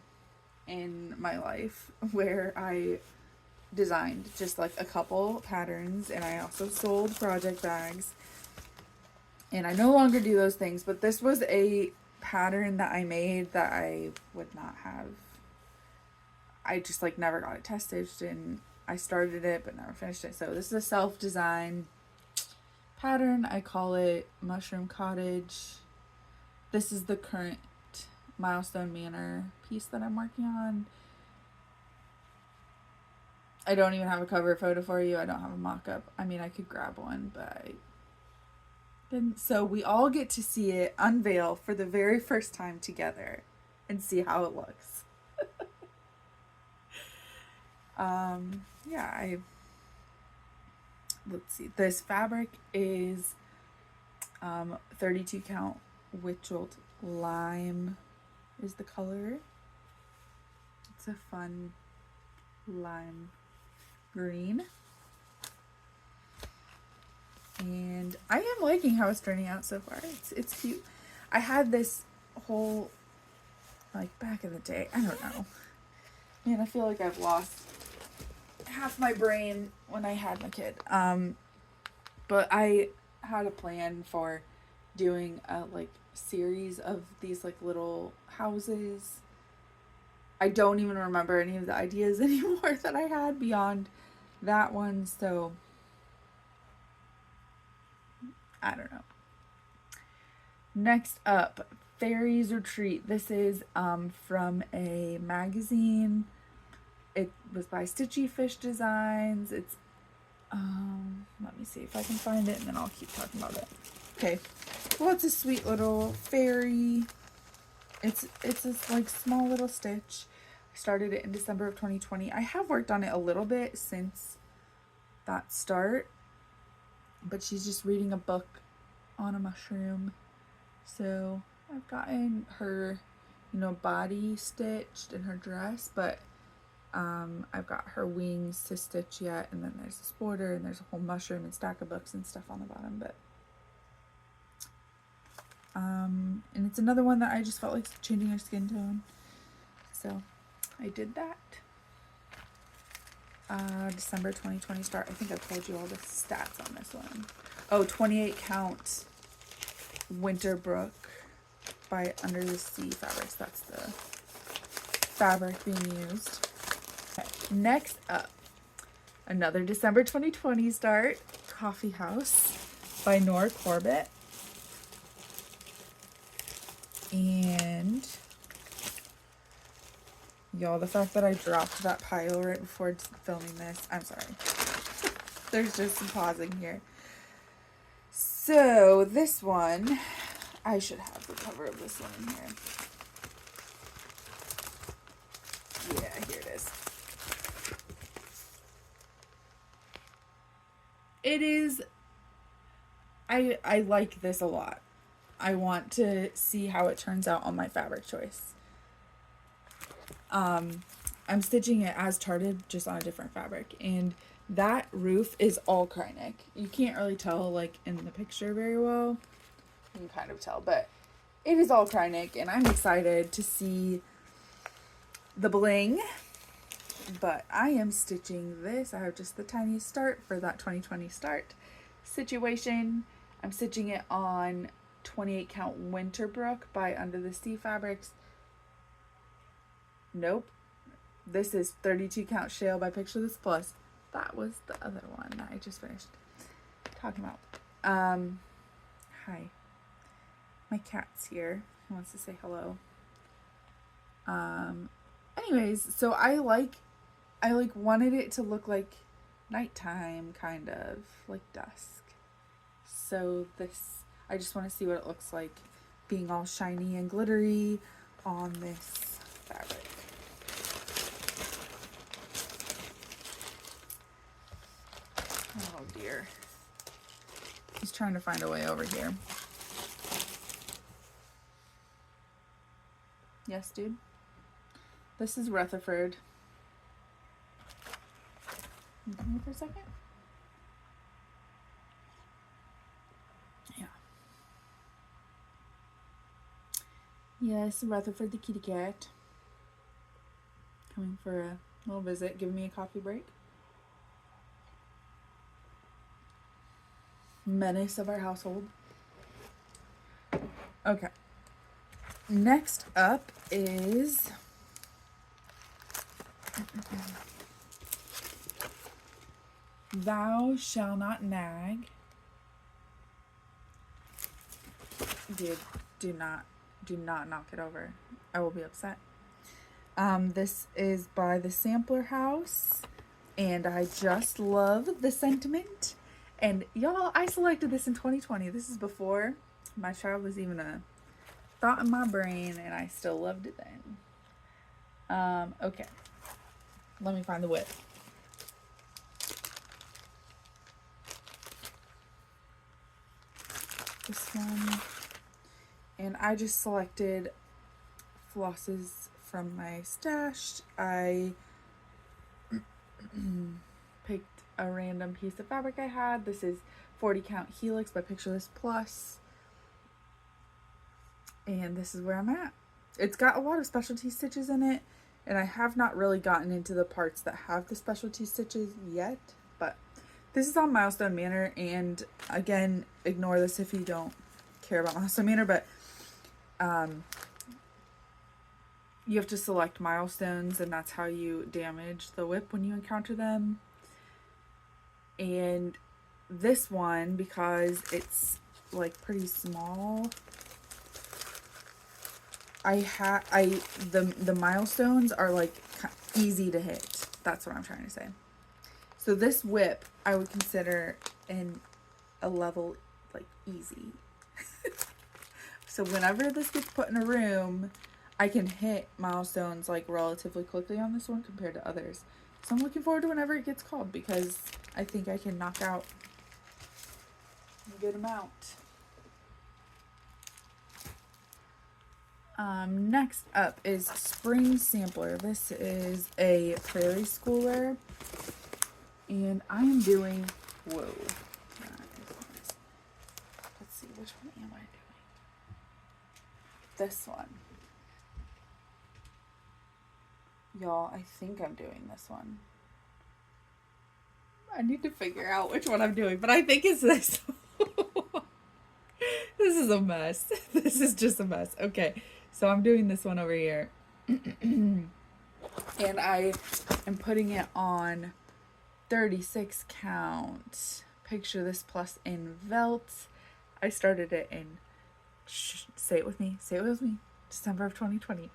S1: in my life where I designed just like a couple patterns, and I also sold project bags. And I no longer do those things, but this was a pattern that I made that I would not have. I just like never got it tested, and I started it but never finished it. So this is a self-design pattern. I call it Mushroom Cottage. This is the current Milestone Manor piece that I'm working on. I don't even have a cover photo for you. I don't have a mock-up. I mean, I could grab one, but I didn't. So we all get to see it unveil for the very first time together and see how it looks. Yeah, let's see. This fabric is 32 count Whitchelled Lime is the color. It's a fun lime green. And I am liking how it's turning out so far. It's cute. I had this whole, like, back in the day, I don't know. Man, I feel like I've lost half my brain when I had my kid. But I had a plan for doing a like series of these like little houses. I don't even remember any of the ideas anymore that I had beyond that one, so I don't know. Next up, Fairies Retreat. This is from a magazine. It was by Stitchy Fish Designs. It's let me see if I can find it, and then I'll keep talking about it. Okay, well, it's a sweet little fairy. It's this like small little stitch. I started it in December of 2020. I have worked on it a little bit since that start, but she's just reading a book on a mushroom. So I've gotten her, you know, body stitched in her dress, but I've got her wings to stitch yet, and then there's this border, and there's a whole mushroom and stack of books and stuff on the bottom, but and it's another one that I just felt like changing her skin tone, so I did that. December 2020 start. I think I told you all the stats on this one. Oh, 28 count Winterbrook by Under the Sea Fabrics. That's the fabric being used. Okay, next up, another December 2020 start, Coffee House by Nora Corbett. And y'all, the fact that I dropped that pile right before filming this, I'm sorry. There's just some pausing here. So this one, I should have the cover of this one in here. Yeah, here it is. It is, I like this a lot. I want to see how it turns out on my fabric choice. I'm stitching it as charted, just on a different fabric, and that roof is all Krynic. You can't really tell like in the picture very well. You can kind of tell, but it is all Krynic, and I'm excited to see the bling. But I am stitching this. I have just the tiniest start for that 2020 start situation. I'm stitching it on 28 count Winterbrook by Under the Sea Fabrics. Nope. This is 32 count Shale by Picture This Plus. That was the other one that I just finished talking about. Hi. My cat's here. He wants to say hello. Anyways, so I wanted it to look like nighttime, kind of like dusk. So this, I just want to see what it looks like being all shiny and glittery on this fabric. Oh dear. He's trying to find a way over here. Yes, dude. This is Rutherford. Can you come here for a second? Yeah. Yes, Rutherford the kitty cat. Coming for a little visit, giving me a coffee break. Menace of our household. Okay. Next up is Thou Shall Not Nag. Dude, do not knock it over. I will be upset. This is by the Sampler House, and I just love the sentiment. And y'all, I selected this in 2020. This is before my child was even a thought in my brain, and I still loved it then. Okay. Let me find the WIP. This one. And I just selected flosses from my stash. I picked a random piece of fabric I had. This is 40 count Helix by Picture This Plus. And this is where I'm at. It's got a lot of specialty stitches in it, and I have not really gotten into the parts that have the specialty stitches yet, but this is on Milestone Manor, and again, ignore this if you don't care about Milestone Manor, but you have to select milestones, and that's how you damage the WIP when you encounter them. And this one, because it's like pretty small, the milestones are like easy to hit. That's what I'm trying to say. So this WIP I would consider in a level like easy. So whenever this gets put in a room, I can hit milestones like relatively quickly on this one compared to others. So I'm looking forward to whenever it gets called because I think I can knock out a good amount. Next up is Spring Sampler. This is a Prairie Schooler, and I am doing, whoa, let's see, which one am I doing? This one. Y'all, I think I'm doing this one. I need to figure out which one I'm doing, but I think it's this. This is a mess. This is just a mess. Okay, so I'm doing this one over here. And I am putting it on 36 count. Picture this plus in Velt. I started it in, say it with me, December of 2020.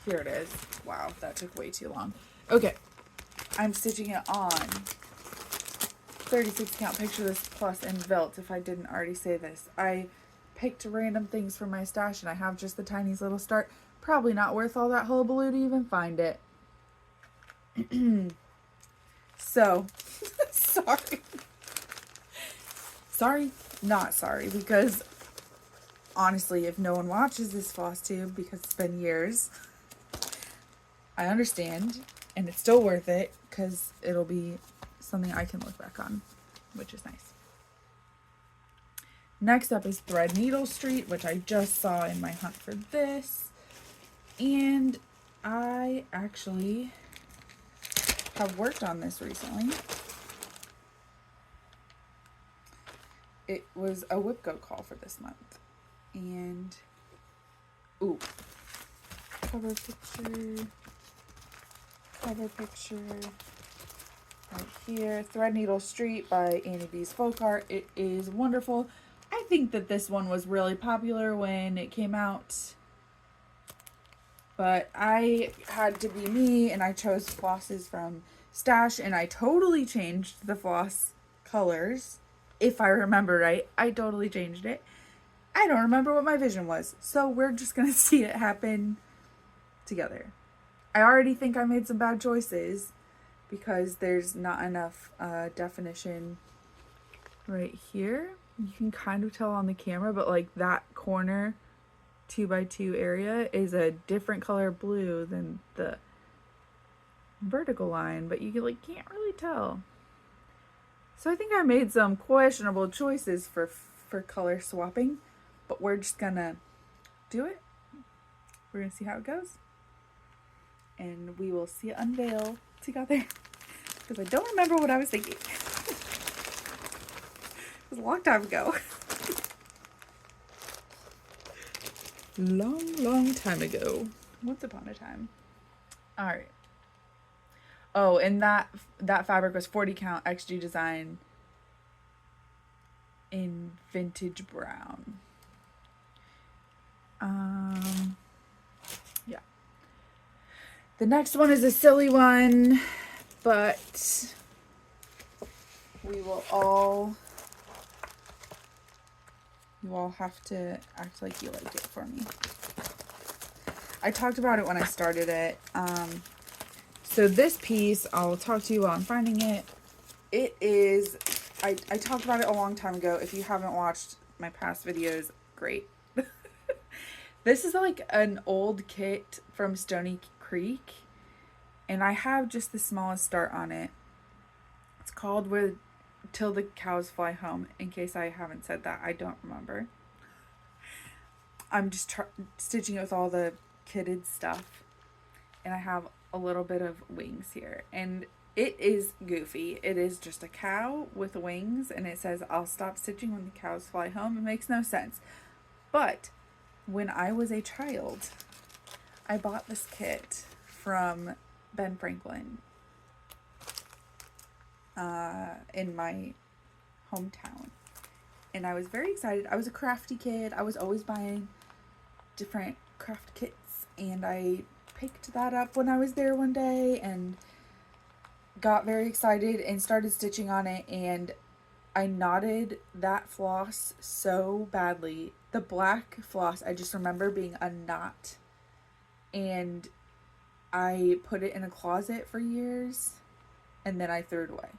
S1: Here it is. Wow, that took way too long. Okay, I'm stitching it on 36 count. Picture this plus in Velt, if I didn't already say this. I picked random things from my stash and I have just the tiniest little start. Probably not worth all that hullabaloo to even find it. So, sorry, not sorry, because honestly, if no one watches this Flosstube because it's been years, I understand, and it's still worth it because it'll be something I can look back on, which is nice. Next up is Threadneedle Street, which I just saw in my hunt for this, and I actually have worked on this recently. It was a WIP Go call for this month, and ooh, cover picture right here. Threadneedle Street by Annie B's Folk Art. It is wonderful. I think that this one was really popular when it came out, but I had to be me and I chose flosses from stash, and I totally changed the floss colors. If I remember right, I totally changed it. I don't remember what my vision was, so we're just gonna see it happen together. I already think I made some bad choices because there's not enough definition right here. You can kind of tell on the camera, but like that corner 2x2 area is a different color blue than the vertical line, but you like can't really tell. So I think I made some questionable choices for color swapping, but we're just gonna do it. We're gonna see how it goes, and we will see it unveil together because I don't remember what I was thinking. It was a long time ago. Long time ago. Once upon a time. All right. Oh, and that fabric was 40 count XG design in vintage brown. Yeah. The next one is a silly one, but you all have to act like you like it for me. I talked about it when I started it. So this piece, I'll talk to you while I'm finding it. It is, I talked about it a long time ago. If you haven't watched my past videos, great. This is like an old kit from Stony Creek, and I have just the smallest start on it. It's called Till the Cows Fly Home. In case I haven't said that, I don't remember. I'm just stitching it with all the kitted stuff, and I have a little bit of wings here, and it is goofy. It is just a cow with wings, and it says, "I'll stop stitching when the cows fly home." It makes no sense, but when I was a child, I bought this kit from Ben Franklin in my hometown, and I was very excited. I was a crafty kid. I was always buying different craft kits, and I picked that up when I was there one day and got very excited and started stitching on it, and I knotted that floss so badly. The black floss, I just remember being a knot and I put it in a closet for years, and then I threw it away.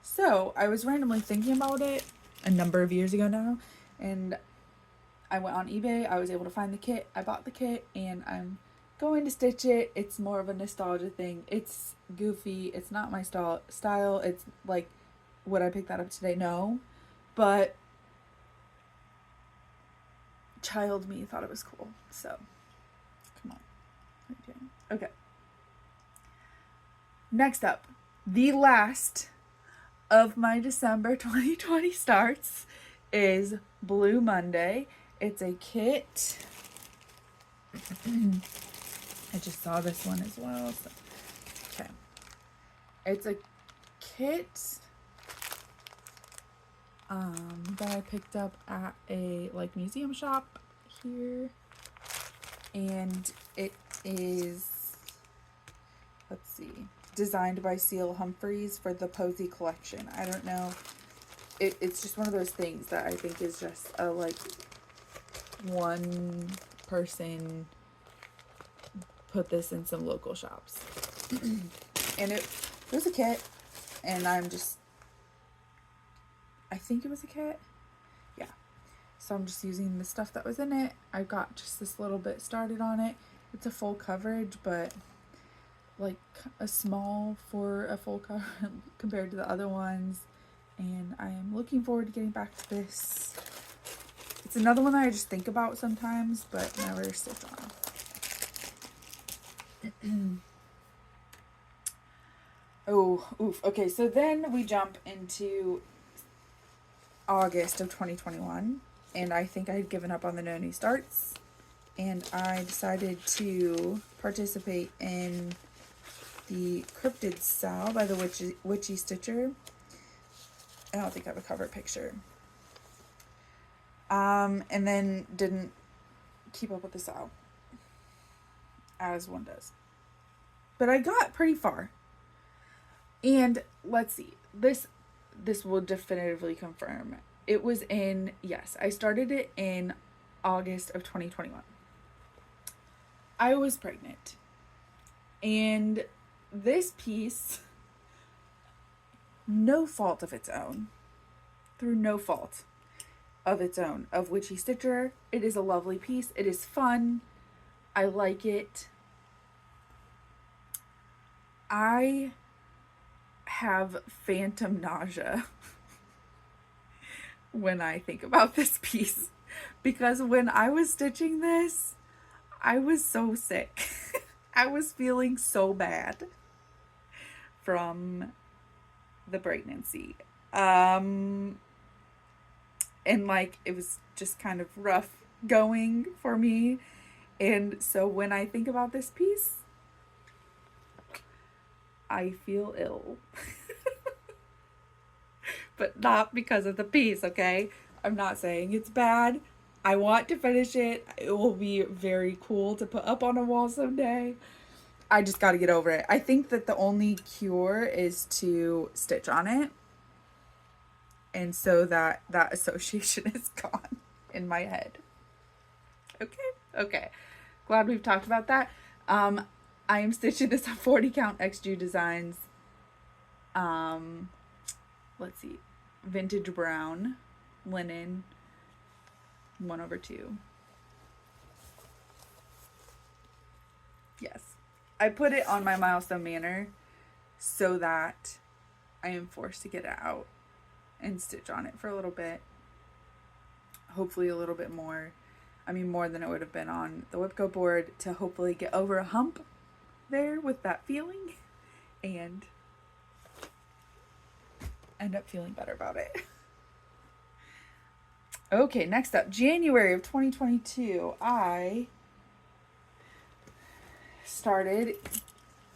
S1: So I was randomly thinking about it a number of years ago now, and I went on eBay. I was able to find the kit. I bought the kit, and I'm going to stitch it. It's more of a nostalgia thing. It's goofy. It's not my style. It's like, would I pick that up today? No. But child me thought it was cool. So, come on. What are you doing? Okay. Next up, the last of my December 2020 starts is Blue Monday. It's a kit. I just saw this one as well. So. Okay. It's a kit that I picked up at a like museum shop here. And it is, let's see, designed by Seal Humphreys for the Posy collection. I don't know. It's just one of those things that I think is just a like one person put this in some local shops. And it was a kit, and I think it was a kit. Yeah. So I'm just using the stuff that was in it. I got just this little bit started on it. It's a full coverage, but like a small for a full cover compared to the other ones. And I am looking forward to getting back to this. It's another one that I just think about sometimes, but never stitch on. Oh, oof. Okay, so then we jump into August of 2021. And I think I had given up on the no new starts. And I decided to participate in the Cryptid Sal by the Witchy Stitcher. I don't think I have a cover picture. And then didn't keep up with the Sal, as one does. But I got pretty far. And let's see, this will definitively confirm. It was in, yes, I started it in August of 2021. I was pregnant. And this piece, no fault of its own, through no fault of its own, of Witchy Stitcher, it is a lovely piece. It is fun. I like it. I have phantom nausea when I think about this piece, because when I was stitching this, I was so sick. I was feeling so bad from the pregnancy. And like, it was just kind of rough going for me. And so when I think about this piece, I feel ill. But not because of the piece, okay? I'm not saying it's bad. I want to finish it. It will be very cool to put up on a wall someday. I just got to get over it. I think that the only cure is to stitch on it. And so that association is gone in my head. Okay. Glad we've talked about that. I am stitching this on 40 count XG Designs. Let's see. Vintage brown linen 1/2. Yes. I put it on my milestone manner so that I am forced to get it out and stitch on it for a little bit. Hopefully a little bit more. I mean, more than it would have been on the Whipco board, to hopefully get over a hump there with that feeling and end up feeling better about it. Okay, next up, January of 2022, I started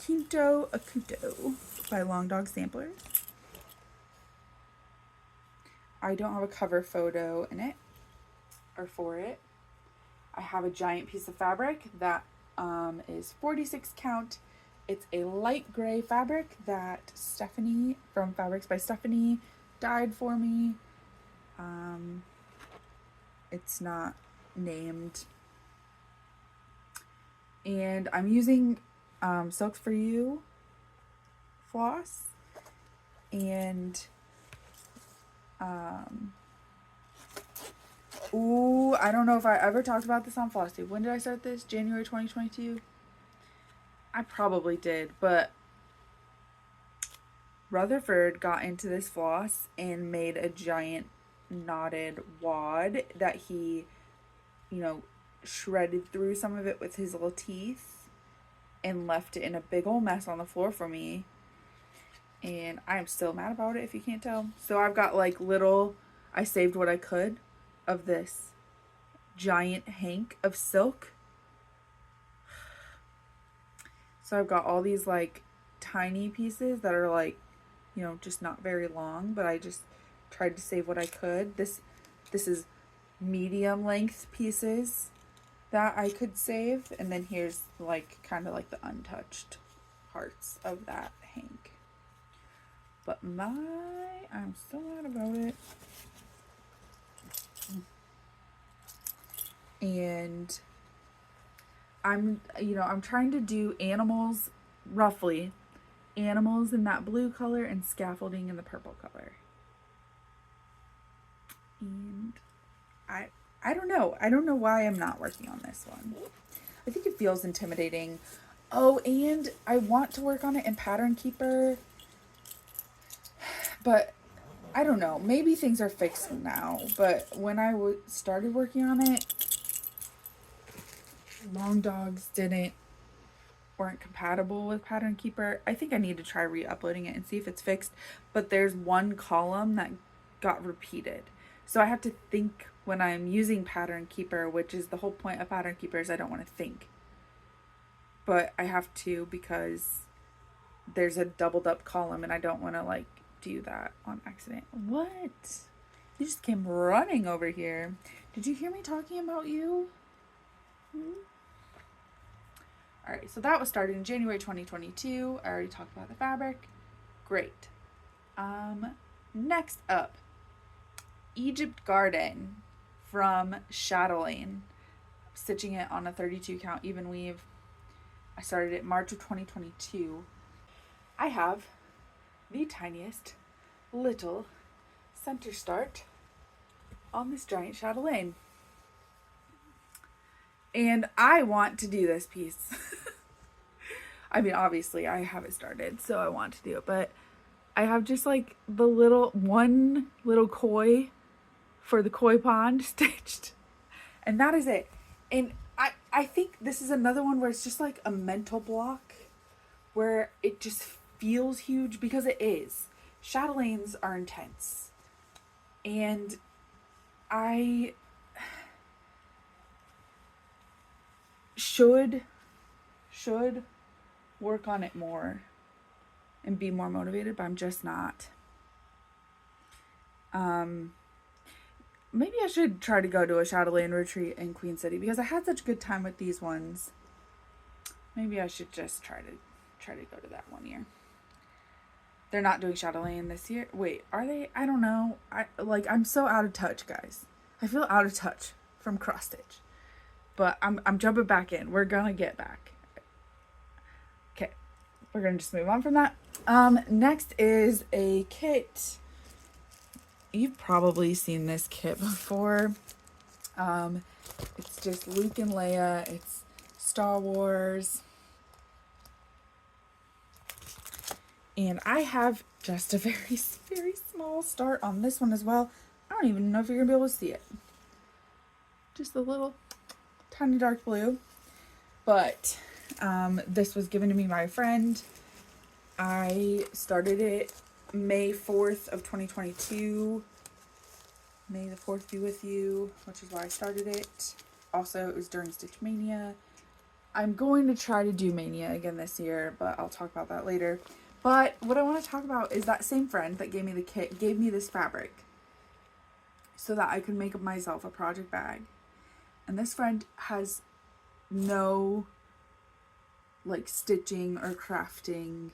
S1: Quinto Acuto by Long Dog Sampler. I don't have a cover photo in it, or for it. I have a giant piece of fabric that is 46 count. It's a light gray fabric that Stephanie from Fabrics by Stephanie dyed for me. It's not named. And I'm using Silks for You floss. And ooh, I don't know if I ever talked about this on Flosstube. When did I start this? January 2022? I probably did, but Rutherford got into this floss and made a giant knotted wad that he, you know, shredded through some of it with his little teeth and left it in a big old mess on the floor for me. And I'm still mad about it, if you can't tell. So I've got like little, I saved what I could of this giant hank of silk. So I've got all these like tiny pieces that are like, you know, just not very long, but I just tried to save what I could. This is medium length pieces that I could save, and then here's like kind of like the untouched parts of that hank. But I'm so mad about it. And I'm trying to do animals, roughly animals in that blue color and scaffolding in the purple color. And I don't know why I'm not working on this one. I think it feels intimidating. Oh, and I want to work on it in Pattern Keeper, but I don't know, maybe things are fixed now, but when I started working on it, long dogs weren't compatible with Pattern Keeper. I think I need to try re-uploading it and see if it's fixed, but there's one column that got repeated. So I have to think when I'm using Pattern Keeper, which is the whole point of Pattern Keeper, is I don't want to think. But I have to because there's a doubled up column and I don't want to like do that on accident. What? You just came running over here. Did you hear me talking about you? Alright, so that was started in January 2022. I already talked about the fabric. Great. Next up, Egypt Garden from Chatelaine. Stitching it on a 32 count even weave. I started it March of 2022. I have the tiniest little center start on this giant chatelaine. And I want to do this piece. I mean, obviously I have it started, so I want to do it, but I have just like the one little koi for the koi pond stitched, and that is it. And I think this is another one where it's just like a mental block where it just feels huge, because it is. Chatelaines are intense, and I should work on it more and be more motivated, but I'm just not. Maybe I should try to go to a chatelaine retreat in Queen City, because I had such a good time with these ones. Maybe I should just try to go to that one year. They're not doing chatelaine this year. Wait, are they? I don't know. I'm so out of touch, guys. I feel out of touch from cross stitch. But I'm jumping back in. We're gonna get back. Okay, we're gonna just move on from that. Next is a kit. You've probably seen this kit before. It's just Luke and Leia. It's Star Wars. And I have just a very, very small start on this one as well. I don't even know if you're gonna be able to see it. Just a little tiny dark blue. But this was given to me by a friend. I started it May 4th of 2022. May the 4th be with you, which is why I started it. Also, it was during Stitch Mania. I'm going to try to do Mania again this year, but I'll talk about that later. But what I want to talk about is that same friend that gave me the kit gave me this fabric so that I could make myself a project bag. And this friend has no like stitching or crafting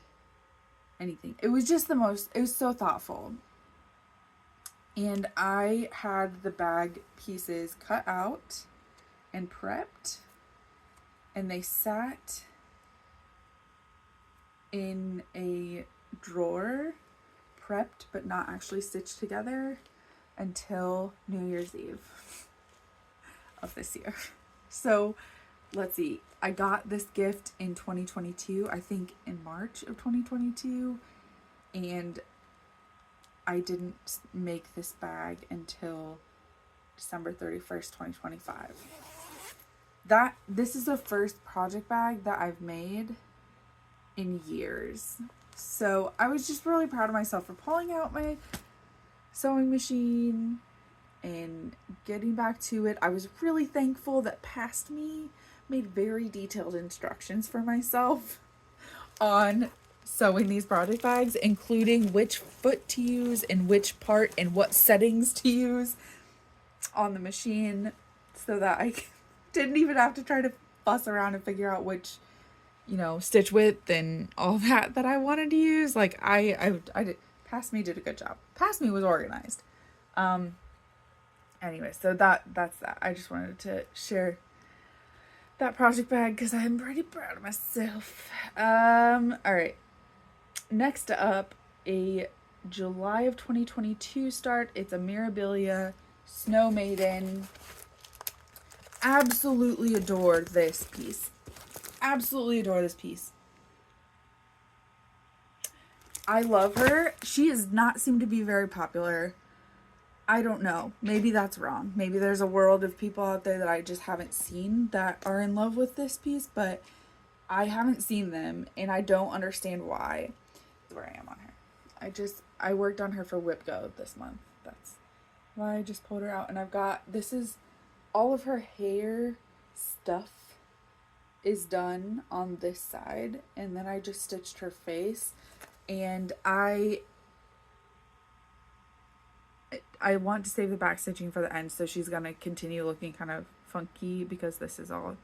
S1: anything. It was just it was so thoughtful. And I had the bag pieces cut out and prepped. and they sat in a drawer, prepped but not actually stitched together until New Year's Eve of this year. So let's see, I got this gift in 2022, I think in March of 2022, and I didn't make this bag until December 31st, 2025. This is the first project bag that I've made in years. So I was just really proud of myself for pulling out my sewing machine and getting back to it. I was really thankful that past me made very detailed instructions for myself on sewing these project bags, including which foot to use and which part and what settings to use on the machine, so that I didn't even have to try to fuss around and figure out which, stitch width and all that I wanted to use. Like I did. Past me did a good job. Past me was organized. Anyway, so that's that. I just wanted to share that project bag because I'm pretty proud of myself. All right. Next up, a July of 2022 start. It's a Mirabilia Snow Maiden. Absolutely adore this piece. Absolutely adore this piece. I love her. She does not seem to be very popular. I don't know. Maybe that's wrong. Maybe there's a world of people out there that I just haven't seen that are in love with this piece, but I haven't seen them and I don't understand why. That's where I am on her. I worked on her for WIP Go this month. That's why I just pulled her out. And I've got, this is all of her hair stuff is done on this side. And then I just stitched her face. And I want to save the back stitching for the end, so she's gonna continue looking kind of funky because this is all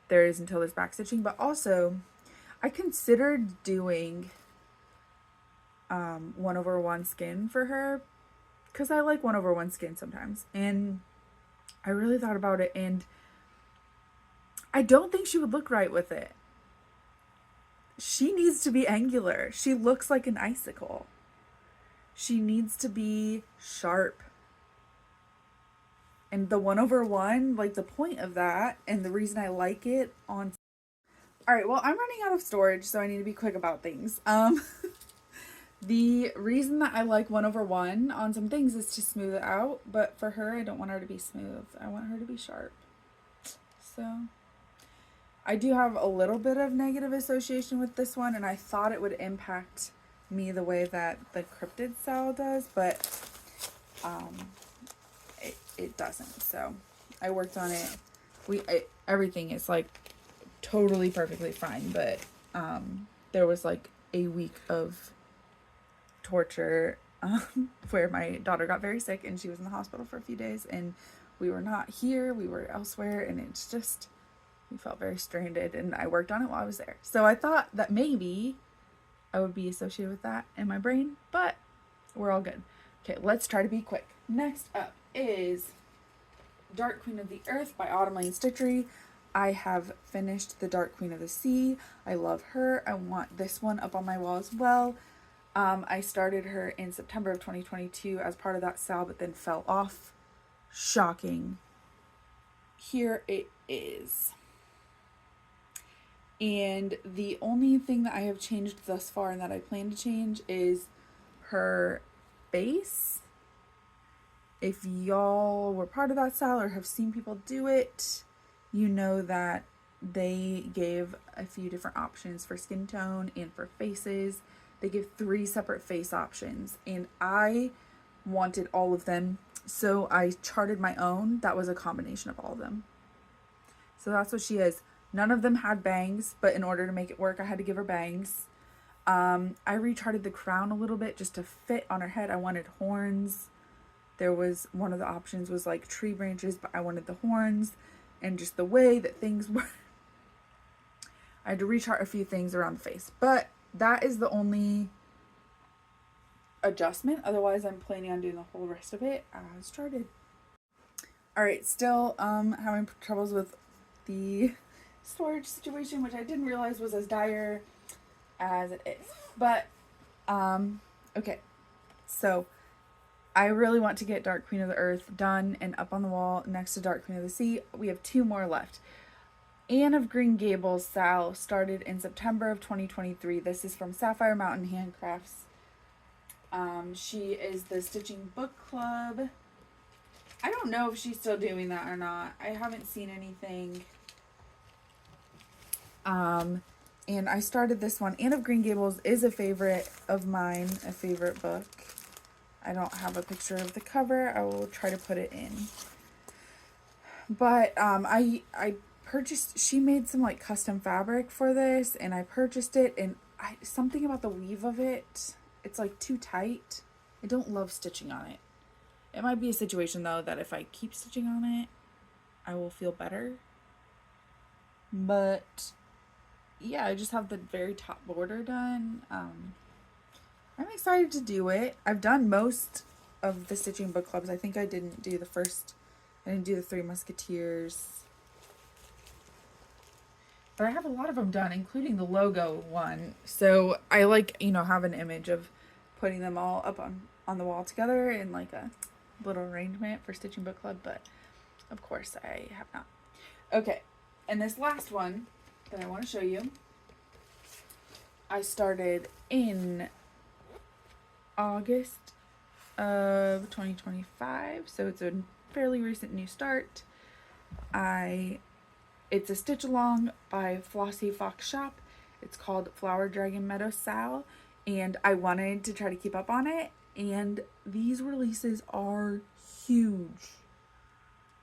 S1: there is until there's back stitching. But also, I considered doing 1/1 skin for her because I like 1/1 skin sometimes, and I really thought about it, and I don't think she would look right with it. She needs to be angular. She looks like an icicle. She needs to be sharp. And the 1/1, like the point of that and the reason I like it on... Alright, well, I'm running out of storage, so I need to be quick about things. The reason that I like 1/1 on some things is to smooth it out, but for her, I don't want her to be smooth. I want her to be sharp. So... I do have a little bit of negative association with this one, and I thought it would impact me the way that the cryptid style does, but it doesn't. So I worked on it. Everything is like totally perfectly fine, but there was like a week of torture where my daughter got very sick and she was in the hospital for a few days, and we were not here, we were elsewhere, and it's just... we felt very stranded, and I worked on it while I was there. So I thought that maybe I would be associated with that in my brain, but we're all good. Okay, let's try to be quick. Next up is Dark Queen of the Earth by Autumn Lane Stitchery. I have finished the Dark Queen of the Sea. I love her. I want this one up on my wall as well. I started her in September of 2022 as part of that sale, but then fell off. Shocking. Here it is. And the only thing that I have changed thus far and that I plan to change is her base. If y'all were part of that style or have seen people do it, you know that they gave a few different options for skin tone and for faces. They give 3 separate face options, and I wanted all of them, so I charted my own that was a combination of all of them. So that's what she is. None of them had bangs, but in order to make it work, I had to give her bangs. I recharted the crown a little bit just to fit on her head. I wanted horns. There was, one of the options was like tree branches, but I wanted the horns, and just the way that things were. I had to rechart a few things around the face, but that is the only adjustment. Otherwise, I'm planning on doing the whole rest of it as charted. All right, still having troubles with the storage situation, which I didn't realize was as dire as it is. But, okay. So, I really want to get Dark Queen of the Earth done and up on the wall next to Dark Queen of the Sea. We have 2 more left. Anne of Green Gables Sal started in September of 2023. This is from Sapphire Mountain Handcrafts. She is the Stitching Book Club. I don't know if she's still doing that or not. I haven't seen anything. And I started this one. Anne of Green Gables is a favorite of mine, a favorite book. I don't have a picture of the cover. I will try to put it in. But I purchased, she made some like custom fabric for this, and I purchased it, and something about the weave of it, it's like too tight. I don't love stitching on it. It might be a situation though that if I keep stitching on it, I will feel better. But yeah, I just have the very top border done. I'm excited to do it. I've done most of the Stitching Book Clubs. I think I didn't do the Three Musketeers. But I have a lot of them done, including the logo one. So I like, you know, have an image of putting them all up on the wall together in like a little arrangement for Stitching Book Club. But of course I have not. Okay, and this last one that I want to show you, I started in August of 2025, so it's a fairly recent new start. It's a stitch along by Flossy Fox Shop. It's called Flower Dragon Meadow Sal, and I wanted to try to keep up on it, and these releases are huge.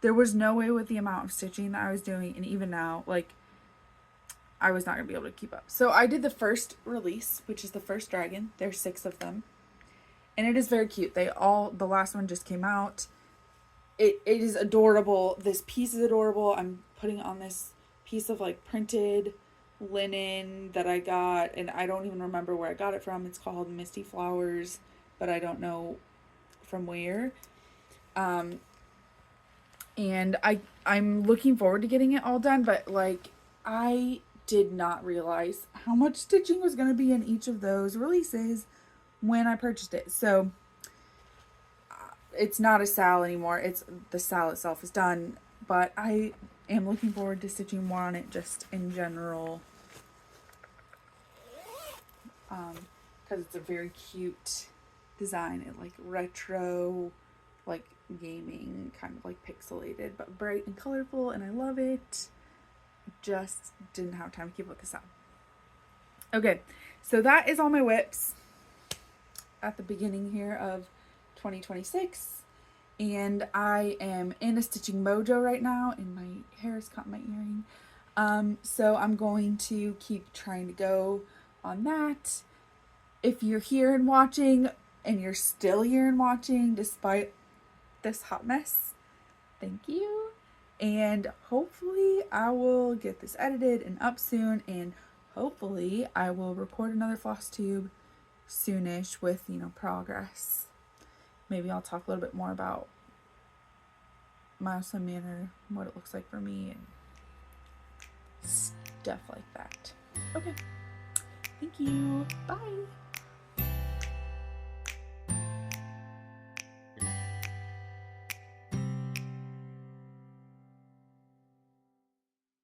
S1: There was no way with the amount of stitching that I was doing, and even now, like, I was not going to be able to keep up. So I did the first release, which is the first dragon. There's 6 of them. And it is very cute. The last one just came out. It is adorable. This piece is adorable. I'm putting on this piece of like printed linen that I got, and I don't even remember where I got it from. It's called Misty Flowers, but I don't know from where. And I'm looking forward to getting it all done, but like I did not realize how much stitching was going to be in each of those releases when I purchased it. So it's not a sal anymore. It's the sal itself is done, but I am looking forward to stitching more on it just in general. Because it's a very cute design. It like retro, like gaming, kind of like pixelated, but bright and colorful, and I love it. Just didn't have time to keep up with the sal. Okay, so that is all my WIPs at the beginning here of 2026, and I am in a stitching mojo right now, and my hair has caught my earring, so I'm going to keep trying to go on that. If you're here and watching, and you're still here and watching despite this hot mess, thank you, and hopefully I will get this edited and up soon, and hopefully I will record another Flosstube soonish with, you know, progress. Maybe I'll talk a little bit more about Milestone Manor, what it looks like for me, and stuff like that. Okay. Thank you. Bye.